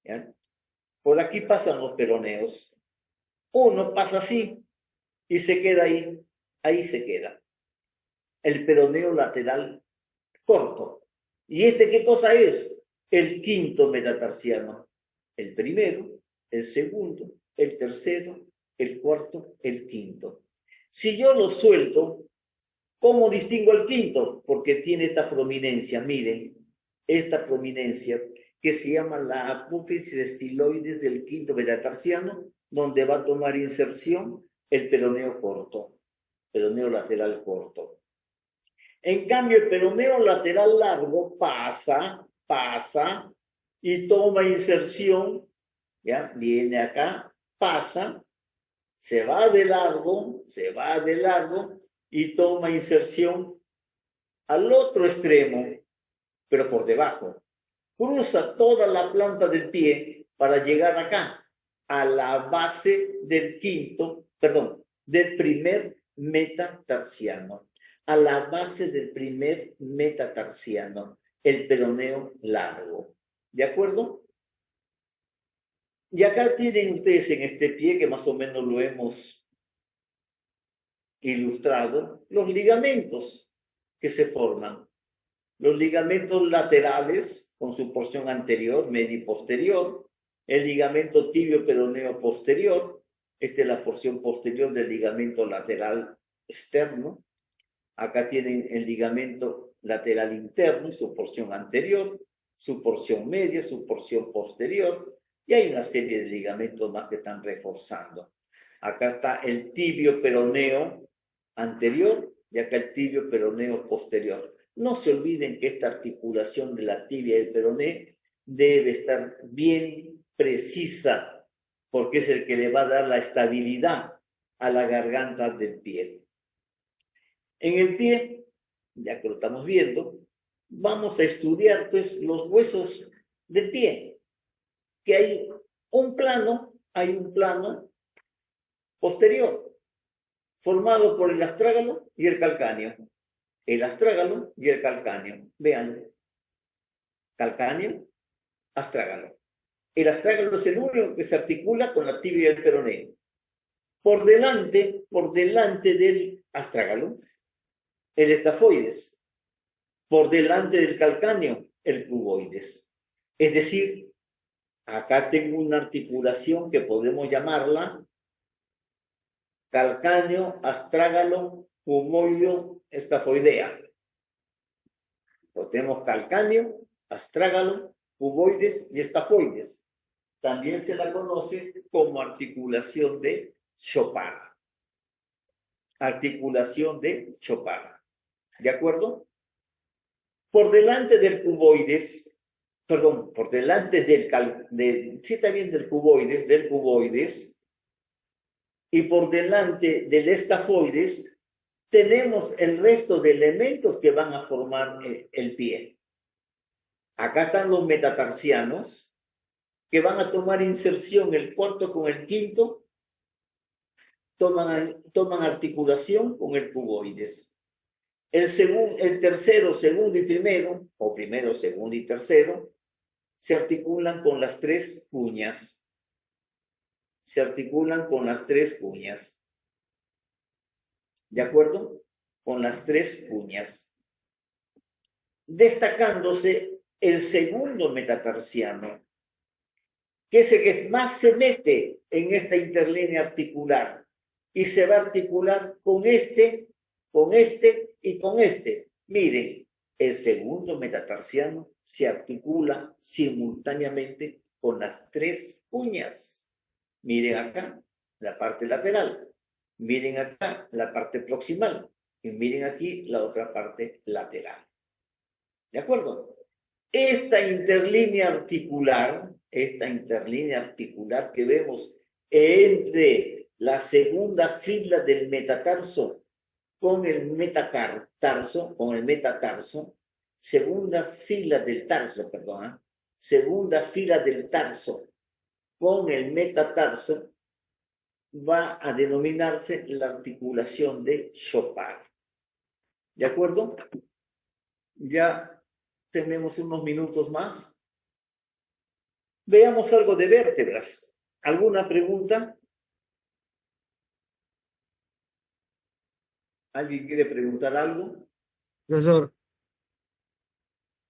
¿Ya? Por aquí pasan los peroneos. Uno pasa así y se queda ahí. Ahí se queda. El peroneo lateral corto. ¿Y este qué cosa es? El quinto metatarsiano. El primero, el segundo, el tercero, el cuarto, el quinto. Si yo lo suelto, ¿cómo distingo el quinto? Porque tiene esta prominencia, miren, esta prominencia que se llama la apófisis estiloides del quinto metatarsiano, donde va a tomar inserción el peroneo corto, peroneo lateral corto. En cambio, el peroneo lateral largo pasa y toma inserción, ¿ya? Viene acá, pasa, se va de largo y toma inserción al otro extremo, pero por debajo. Cruza toda la planta del pie para llegar acá, a la base del del primer metatarsiano, a la base del primer metatarsiano, el peroneo largo. ¿De acuerdo? Y acá tienen ustedes en este pie, que más o menos lo hemos ilustrado, los ligamentos que se forman. Los ligamentos laterales, con su porción anterior, media y posterior, el ligamento tibio peroneo posterior, esta es la porción posterior del ligamento lateral externo. Acá tienen el ligamento lateral interno, su porción anterior, su porción media, su porción posterior, y hay una serie de ligamentos más que están reforzando. Acá está el tibio peroneo anterior y acá el tibio peroneo posterior. No se olviden que esta articulación de la tibia y el peroné debe estar bien precisa, porque es el que le va a dar la estabilidad a la garganta del pie. En el pie, ya que lo estamos viendo, vamos a estudiar pues los huesos del pie, que hay un plano posterior, formado por el astrágalo y el calcáneo. El astrágalo y el calcáneo. Vean, calcáneo, astrágalo. El astrágalo es el único que se articula con la tibia y el peroné. Por delante del astrágalo, el escafoides. Por delante del calcáneo, el cuboides. Es decir, acá tengo una articulación que podemos llamarla calcáneo, astrágalo, cuboideo, escafoidea. Pues tenemos calcáneo, astrágalo, cuboides y escafoides. También se la conoce como articulación de Chopard. Articulación de Chopard. ¿De acuerdo? Por delante del cuboides, perdón, por delante del cuboides, y por delante del escafoides, tenemos el resto de elementos que van a formar el pie. Acá están los metatarsianos, que van a tomar inserción el cuarto con el quinto, toman articulación con el cuboides. El tercero, segundo y primero, o primero, segundo y tercero, se articulan con las tres cuñas. Se articulan con las tres cuñas. ¿De acuerdo? Con las tres cuñas. Destacándose el segundo metatarsiano, que es el que más se mete en esta interlínea articular y se va a articular con este y con este. Miren, el segundo metatarsiano se articula simultáneamente con las tres uñas. Miren acá la parte lateral, miren acá la parte proximal y miren aquí la otra parte lateral. ¿De acuerdo? Esta interlínea articular que vemos entre la segunda fila del metatarso con el metatarso, segunda fila del tarso con el metatarso, va a denominarse la articulación de Chopard. ¿De acuerdo? Ya tenemos unos minutos más. Veamos algo de vértebras. ¿Alguna pregunta? ¿Alguien quiere preguntar algo? Profesor,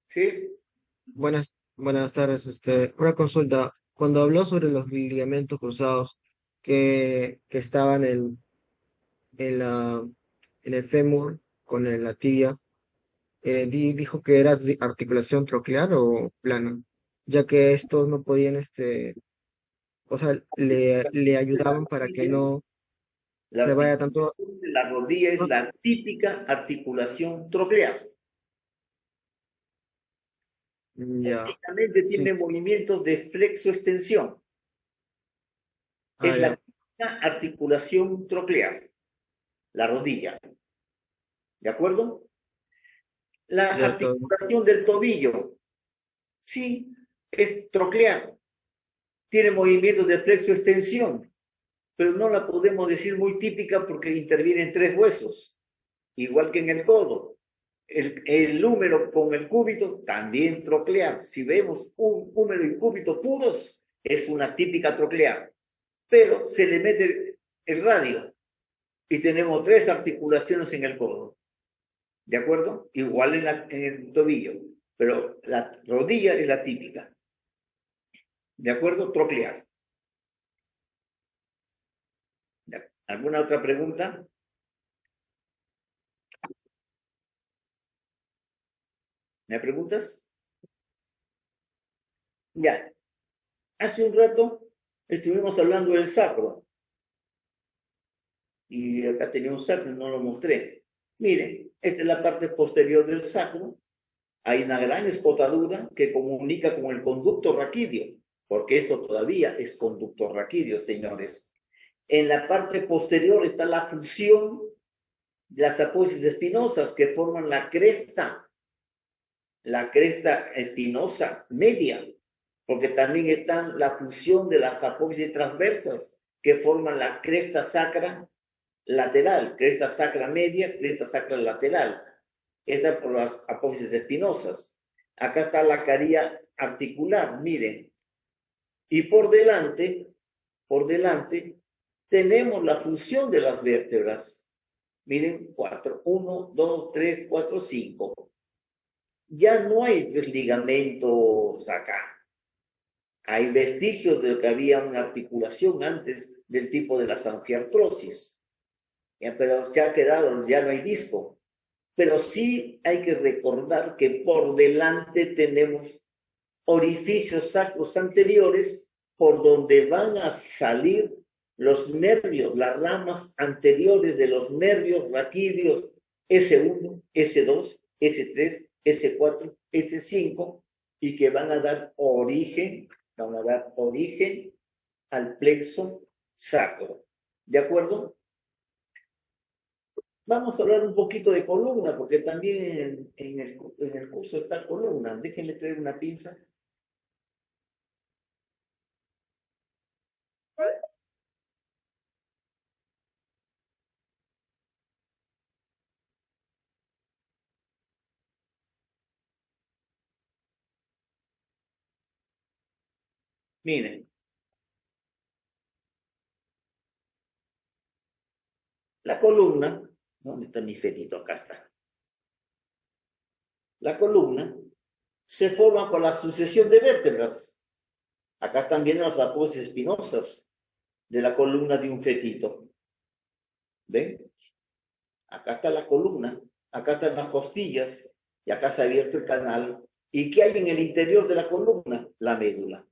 ¿Sí? buenas tardes. Una consulta. Cuando habló sobre los ligamentos cruzados que estaban en la, en el fémur con la tibia, dijo que era articulación troclear o plana, ya que estos no podían, o sea, le ayudaban para que no. La se vaya tanto. articulación de la rodilla es la típica articulación troclear. Ya, Únicamente sí, tiene movimientos de flexo-extensión. Es la ya, típica articulación troclear, la rodilla. ¿De acuerdo? La cierto. articulación del tobillo, sí, es troclear. Tiene movimientos de flexo-extensión, pero no la podemos decir muy típica porque intervienen tres huesos, igual que en el codo. El húmero con el cúbito también troclear. Si vemos un húmero y cúbito puros, es una típica troclear. Pero se le mete el radio y tenemos tres articulaciones en el codo. ¿De acuerdo? Igual en el tobillo, pero la rodilla es la típica. ¿De acuerdo? Troclear. ¿Alguna otra pregunta? ¿Me preguntas? Ya. Hace un rato estuvimos hablando del sacro. Y acá tenía un sacro, no lo mostré. Miren, esta es la parte posterior del sacro. Hay una gran escotadura que comunica con el conducto raquídeo, porque esto todavía es conducto raquídeo, señores. En la parte posterior está la fusión de las apófisis espinosas que forman la cresta espinosa media, porque también está la fusión de las apófisis transversas que forman la cresta sacra lateral, cresta sacra media, cresta sacra lateral. Esta por las apófisis espinosas. Acá está la caría articular, miren. Y por delante, tenemos la fusión de las vértebras. Miren, 4, 1, 2, 3, 4, 5. Ya no hay ligamentos acá. Hay vestigios de lo que había una articulación antes del tipo de la anfiartrosis. Pero ya ha quedado, ya no hay disco. Pero sí hay que recordar que por delante tenemos orificios sacros anteriores por donde van a salir los nervios, las ramas anteriores de los nervios raquídeos S1, S2, S3, S4, S5 y que van a dar origen al plexo sacro. ¿De acuerdo? Vamos a hablar un poquito de columna, porque también en el curso está columna. Déjenme traer una pinza. Miren, la columna, ¿dónde está mi fetito? Acá está. La columna se forma por la sucesión de vértebras. Acá están viendo las apófisis espinosas de la columna de un fetito. ¿Ven? Acá está la columna, acá están las costillas y acá se ha abierto el canal. ¿Y qué hay en el interior de la columna? La médula.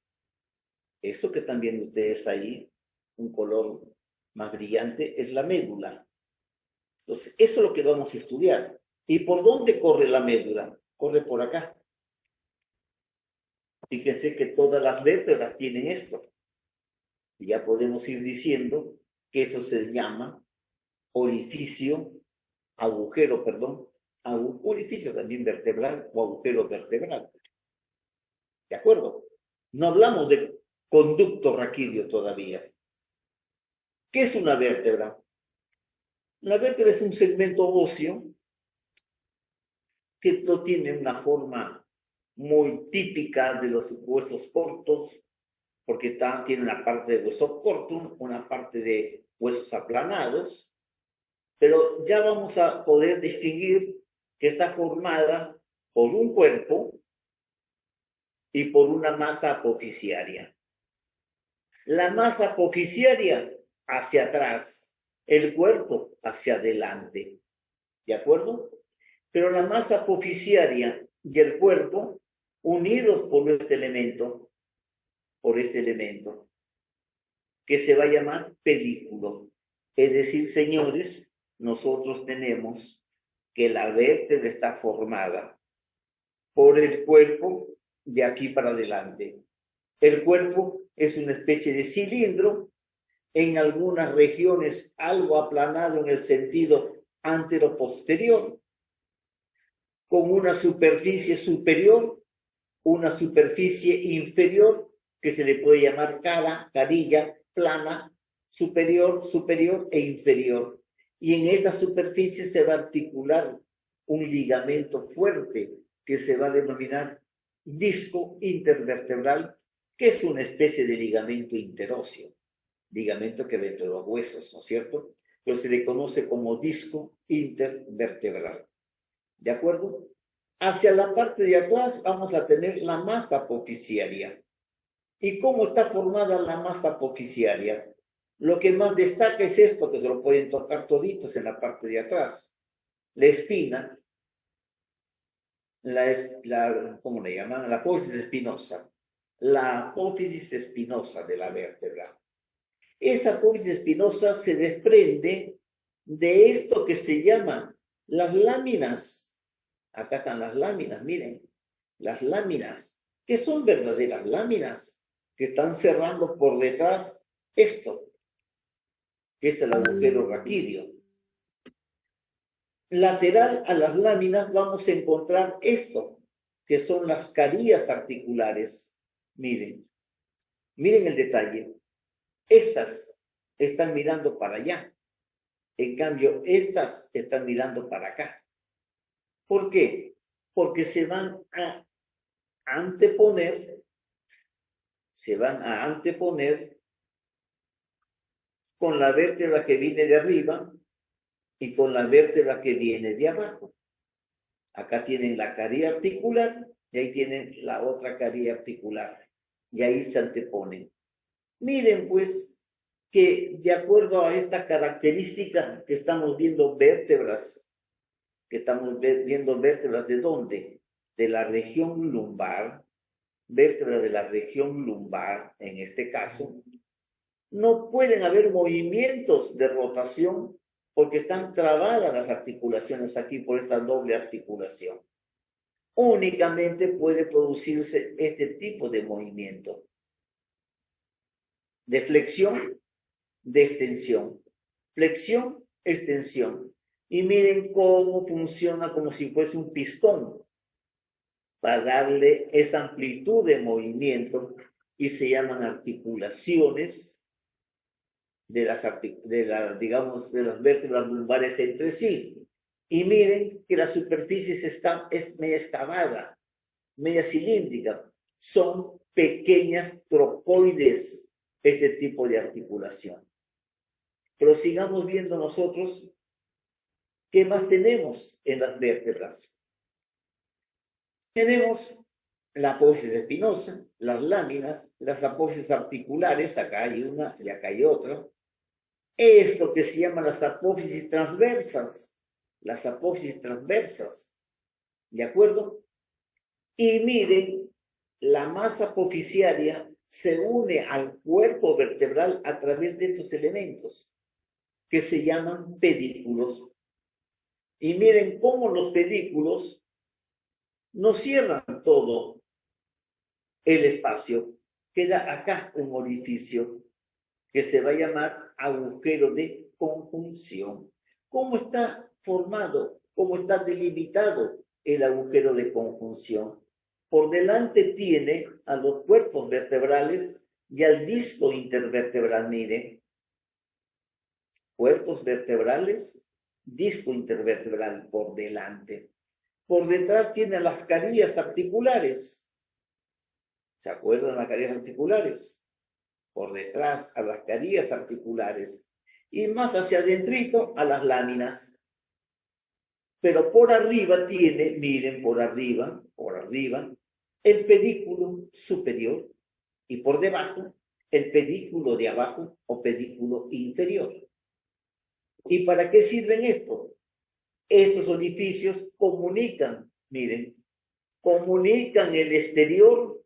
Eso que están viendo ustedes ahí, un color más brillante, es la médula. Entonces, eso es lo que vamos a estudiar. ¿Y por dónde corre la médula? Corre por acá. Fíjense que todas las vértebras tienen esto. Y ya podemos ir diciendo que eso se llama orificio, agujero, perdón, orificio también vertebral o agujero vertebral. ¿De acuerdo? No hablamos de conducto raquídeo todavía. ¿Qué es una vértebra? Una vértebra es un segmento óseo que no tiene una forma muy típica de los huesos cortos, porque tiene una parte de hueso corto, una parte de huesos aplanados, pero ya vamos a poder distinguir que está formada por un cuerpo y por una masa apofisiaria. La masa apofisiaria hacia atrás, el cuerpo hacia adelante, ¿de acuerdo? Pero la masa apofisiaria y el cuerpo unidos por este elemento, que se va a llamar pedículo. Es decir, señores, nosotros tenemos que la vértebra está formada por el cuerpo de aquí para adelante. El cuerpo es una especie de cilindro, en algunas regiones algo aplanado en el sentido antero-posterior, con una superficie superior, una superficie inferior, que se le puede llamar cara, carilla, plana, superior, superior e inferior. Y en esta superficie se va a articular un ligamento fuerte que se va a denominar disco intervertebral, que es una especie de ligamento interóseo, ligamento que ve entre los huesos, ¿no es cierto? Pero se le conoce como disco intervertebral. ¿De acuerdo? Hacia la parte de atrás vamos a tener la masa apofisiaria. ¿Y cómo está formada la masa apofisiaria? Lo que más destaca es esto, que se lo pueden tocar toditos en la parte de atrás. La espina, ¿cómo le llaman? La apófisis espinosa. La apófisis espinosa de la vértebra. Esa apófisis espinosa se desprende de esto que se llama las láminas. Acá están las láminas, miren. Las láminas, que son verdaderas láminas, que están cerrando por detrás esto, que es el agujero raquídeo. Lateral a las láminas vamos a encontrar esto, que son las carías articulares. Miren, miren el detalle. Estas están mirando para allá. En cambio, estas están mirando para acá. ¿Por qué? Porque se van a anteponer con la vértebra que viene de arriba y con la vértebra que viene de abajo. Acá tienen la caría articular y ahí tienen la otra caría articular. Y ahí se anteponen. Miren pues que de acuerdo a esta característica que estamos viendo vértebras, ¿de dónde? De la región lumbar, vértebras de la región lumbar en este caso, no pueden haber movimientos de rotación porque están trabadas las articulaciones aquí por esta doble articulación. Únicamente puede producirse este tipo de movimiento de flexión, de extensión. Flexión, extensión. Y miren cómo funciona como si fuese un pistón para darle esa amplitud de movimiento y se llaman articulaciones de las vértebras lumbares entre sí. Y miren que la superficie es media excavada, media cilíndrica. Son pequeñas trocoides este tipo de articulación. Pero sigamos viendo nosotros qué más tenemos en las vértebras. Tenemos la apófisis espinosa, las láminas, las apófisis articulares, acá hay una y acá hay otra. Esto que se llama las apófisis transversas, ¿de acuerdo? Y miren, la masa apofisiaria se une al cuerpo vertebral a través de estos elementos que se llaman pedículos. Y miren cómo los pedículos no cierran todo el espacio. Queda acá un orificio que se va a llamar agujero de conjunción. ¿Cómo está formado? ¿Cómo está delimitado el agujero de conjunción? Por delante tiene a los cuerpos vertebrales y al disco intervertebral. Miren, cuerpos vertebrales, disco intervertebral por delante. Por detrás tiene las carillas articulares. ¿Se acuerdan las carillas articulares? Por detrás a las carillas articulares. Y más hacia adentrito a las láminas. Pero por arriba tiene, miren, por arriba, el pedículo superior. Y por debajo, el pedículo de abajo o pedículo inferior. ¿Y para qué sirven esto? Estos orificios comunican, miren, comunican el exterior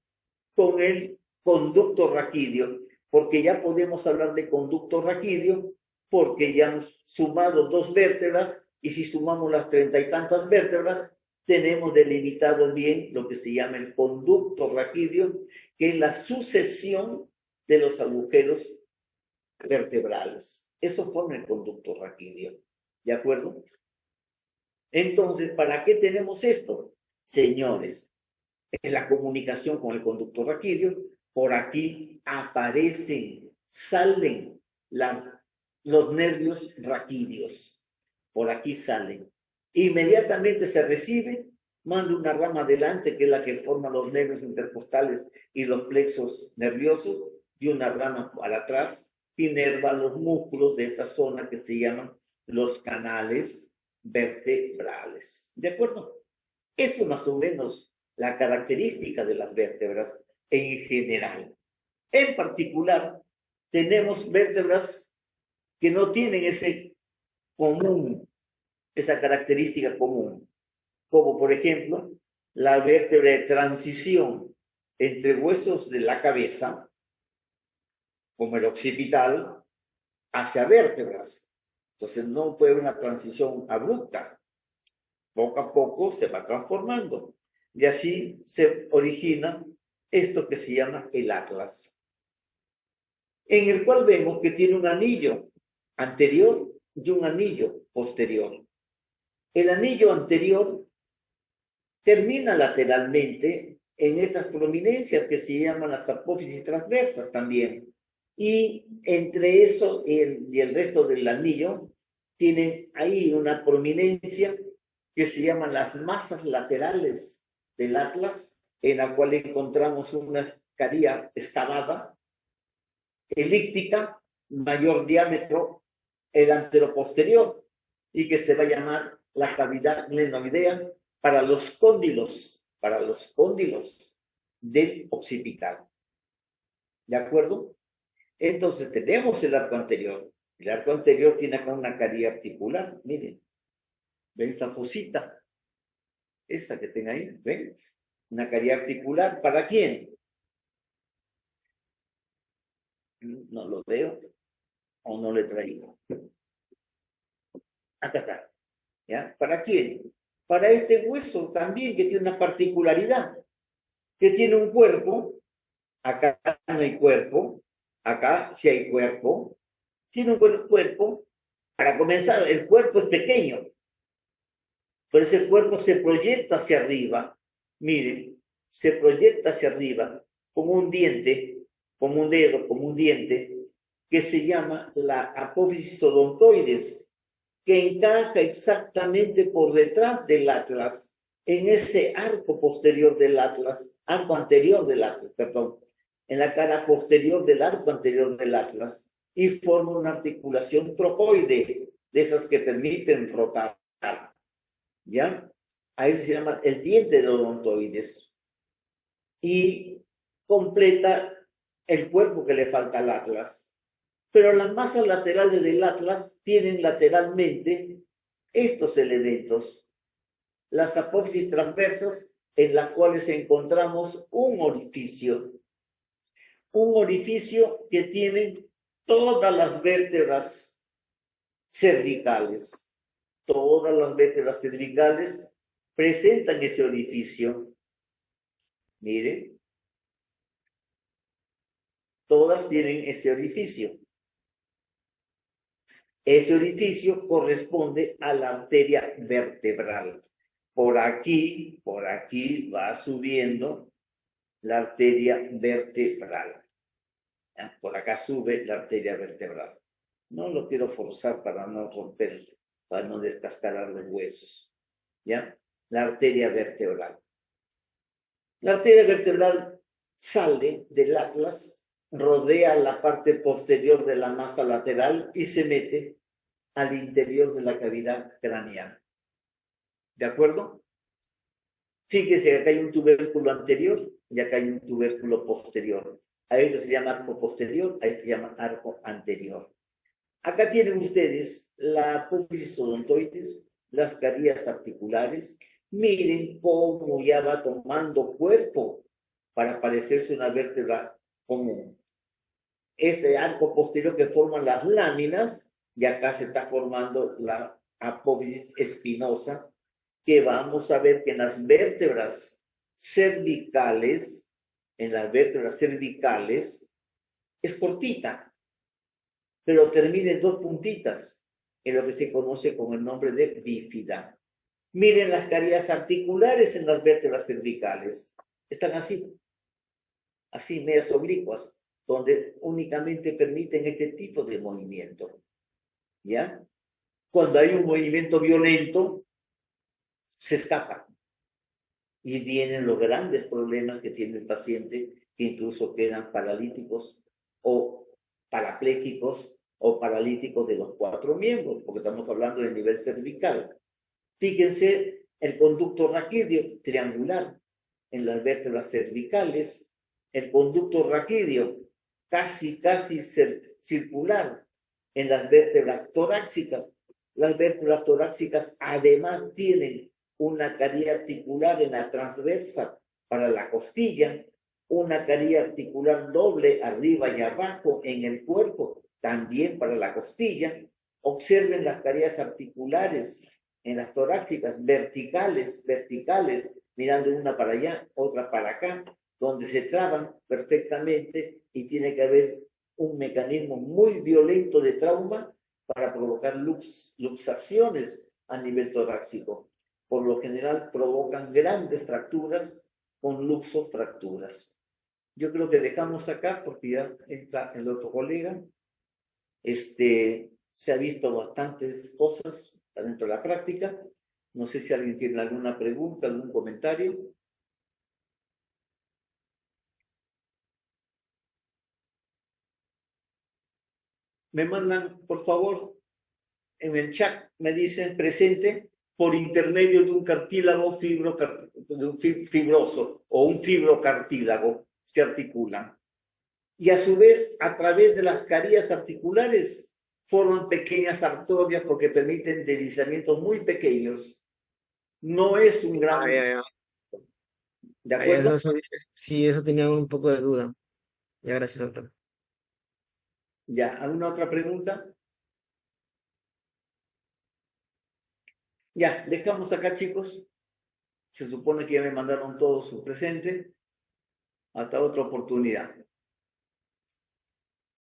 con el conducto raquídeo, porque ya podemos hablar de conducto raquídeo porque ya hemos sumado 2 vértebras, y si sumamos las 30 y tantas vértebras, tenemos delimitado bien lo que se llama el conducto raquídeo, que es la sucesión de los agujeros vertebrales. Eso forma el conducto raquídeo. ¿De acuerdo? Entonces, ¿para qué tenemos esto? Señores, es la comunicación con el conducto raquídeo. Por aquí aparecen, salen los nervios raquídeos. Por aquí salen. Inmediatamente se recibe, manda una rama adelante, que es la que forma los nervios intercostales y los plexos nerviosos, y una rama para atrás, inerva los músculos de esta zona que se llaman los canales vertebrales. ¿De acuerdo? Eso es más o menos la característica de las vértebras en general. En particular, tenemos vértebras que no tienen ese común, esa característica común, como por ejemplo la vértebra de transición entre huesos de la cabeza, como el occipital, hacia vértebras. Entonces no puede haber una transición abrupta. Poco a poco se va transformando. Y así se origina esto que se llama el atlas, en el cual vemos que tiene un anillo anterior y un anillo posterior. El anillo anterior termina lateralmente en estas prominencias que se llaman las apófisis transversas también. Y entre eso y el resto del anillo, tienen ahí una prominencia que se llaman las masas laterales del atlas, en la cual encontramos una escaría excavada, elíptica, mayor diámetro, el anteroposterior, y que se va a llamar la cavidad glenoidea para los cóndilos del occipital. ¿De acuerdo? Entonces tenemos el arco anterior. El arco anterior tiene acá una caría articular, miren. ¿Ven esa fosita? Esa que tenga ahí, ¿ven? Una caría articular, ¿para quién? No lo veo, o no lo he traído. Acá está. ¿Ya? ¿Para quién? Para este hueso también, que tiene una particularidad, que tiene un cuerpo. Acá no hay cuerpo, acá sí hay cuerpo. Tiene un buen cuerpo. Para comenzar, el cuerpo es pequeño, pero ese cuerpo se proyecta hacia arriba. Miren, se proyecta hacia arriba como un diente, como un dedo, como un diente, que se llama la apófisis odontoides, que encaja exactamente por detrás del atlas, en ese arco posterior del atlas, arco anterior del atlas, perdón, en la cara posterior del arco anterior del atlas, y forma una articulación trocoide, de esas que permiten rotar. ¿Ya? A eso se llama el diente de odontoides. Y completa el cuerpo que le falta al atlas. Pero las masas laterales del atlas tienen lateralmente estos elementos. Las apófisis transversas, en las cuales encontramos un orificio. Un orificio que tiene todas las vértebras cervicales. Todas las vértebras cervicales presentan ese orificio. Miren, todas tienen ese orificio. Ese orificio corresponde a la arteria vertebral. Por aquí va subiendo la arteria vertebral. ¿Ya? Por acá sube la arteria vertebral. No lo quiero forzar para no romper, para no descascarar los huesos. ¿Ya? La arteria vertebral. La arteria vertebral sale del atlas, rodea la parte posterior de la masa lateral y se mete al interior de la cavidad craneal. ¿De acuerdo? Fíjense que acá hay un tubérculo anterior y acá hay un tubérculo posterior. A esto se llama arco posterior, a esto se llama arco anterior. Acá tienen ustedes la apófisis odontoides, las carías articulares. Miren cómo ya va tomando cuerpo para parecerse una vértebra común. Este arco posterior que forman las láminas Y acá se está formando la apófisis espinosa, que vamos a ver que en las vértebras cervicales, es cortita, pero termina en dos puntitas, en lo que se conoce con el nombre de bífida. Miren las carillas articulares en las vértebras cervicales. Están así medias oblicuas, donde únicamente permiten este tipo de movimiento. ¿Ya? Cuando hay un movimiento violento, se escapa. Y vienen los grandes problemas que tiene el paciente, que incluso quedan paralíticos o parapléjicos o paralíticos de los 4 miembros, porque estamos hablando del nivel cervical. Fíjense el conducto raquídeo triangular en las vértebras cervicales, el conducto raquídeo casi circular en las vértebras torácicas. Las vértebras torácicas además tienen una caría articular en la transversa para la costilla, una caría articular doble arriba y abajo en el cuerpo, también para la costilla. Observen las carías articulares en las torácicas verticales, mirando una para allá, otra para acá, donde se traban perfectamente y tiene que haber un mecanismo muy violento de trauma para provocar luxaciones a nivel torácico. Por lo general provocan grandes fracturas con luxofracturas. Yo creo que dejamos acá porque ya entra el otro colega. Se ha visto bastantes cosas dentro de la práctica. No sé si alguien tiene alguna pregunta, algún comentario. Me mandan, por favor, en el chat, me dicen presente por intermedio de un cartílago fibroso o un fibrocartílago se articulan. Y a su vez, a través de las carías articulares, forman pequeñas arterias porque permiten deslizamientos muy pequeños. No es un gran... Ya, ya. ¿De Ah, ya, acuerdo? sí, eso tenía un poco de duda. Ya, gracias, doctor. ¿Ya? ¿Alguna otra pregunta? Ya, dejamos acá, chicos. Se supone que ya me mandaron todo su presente. Hasta otra oportunidad.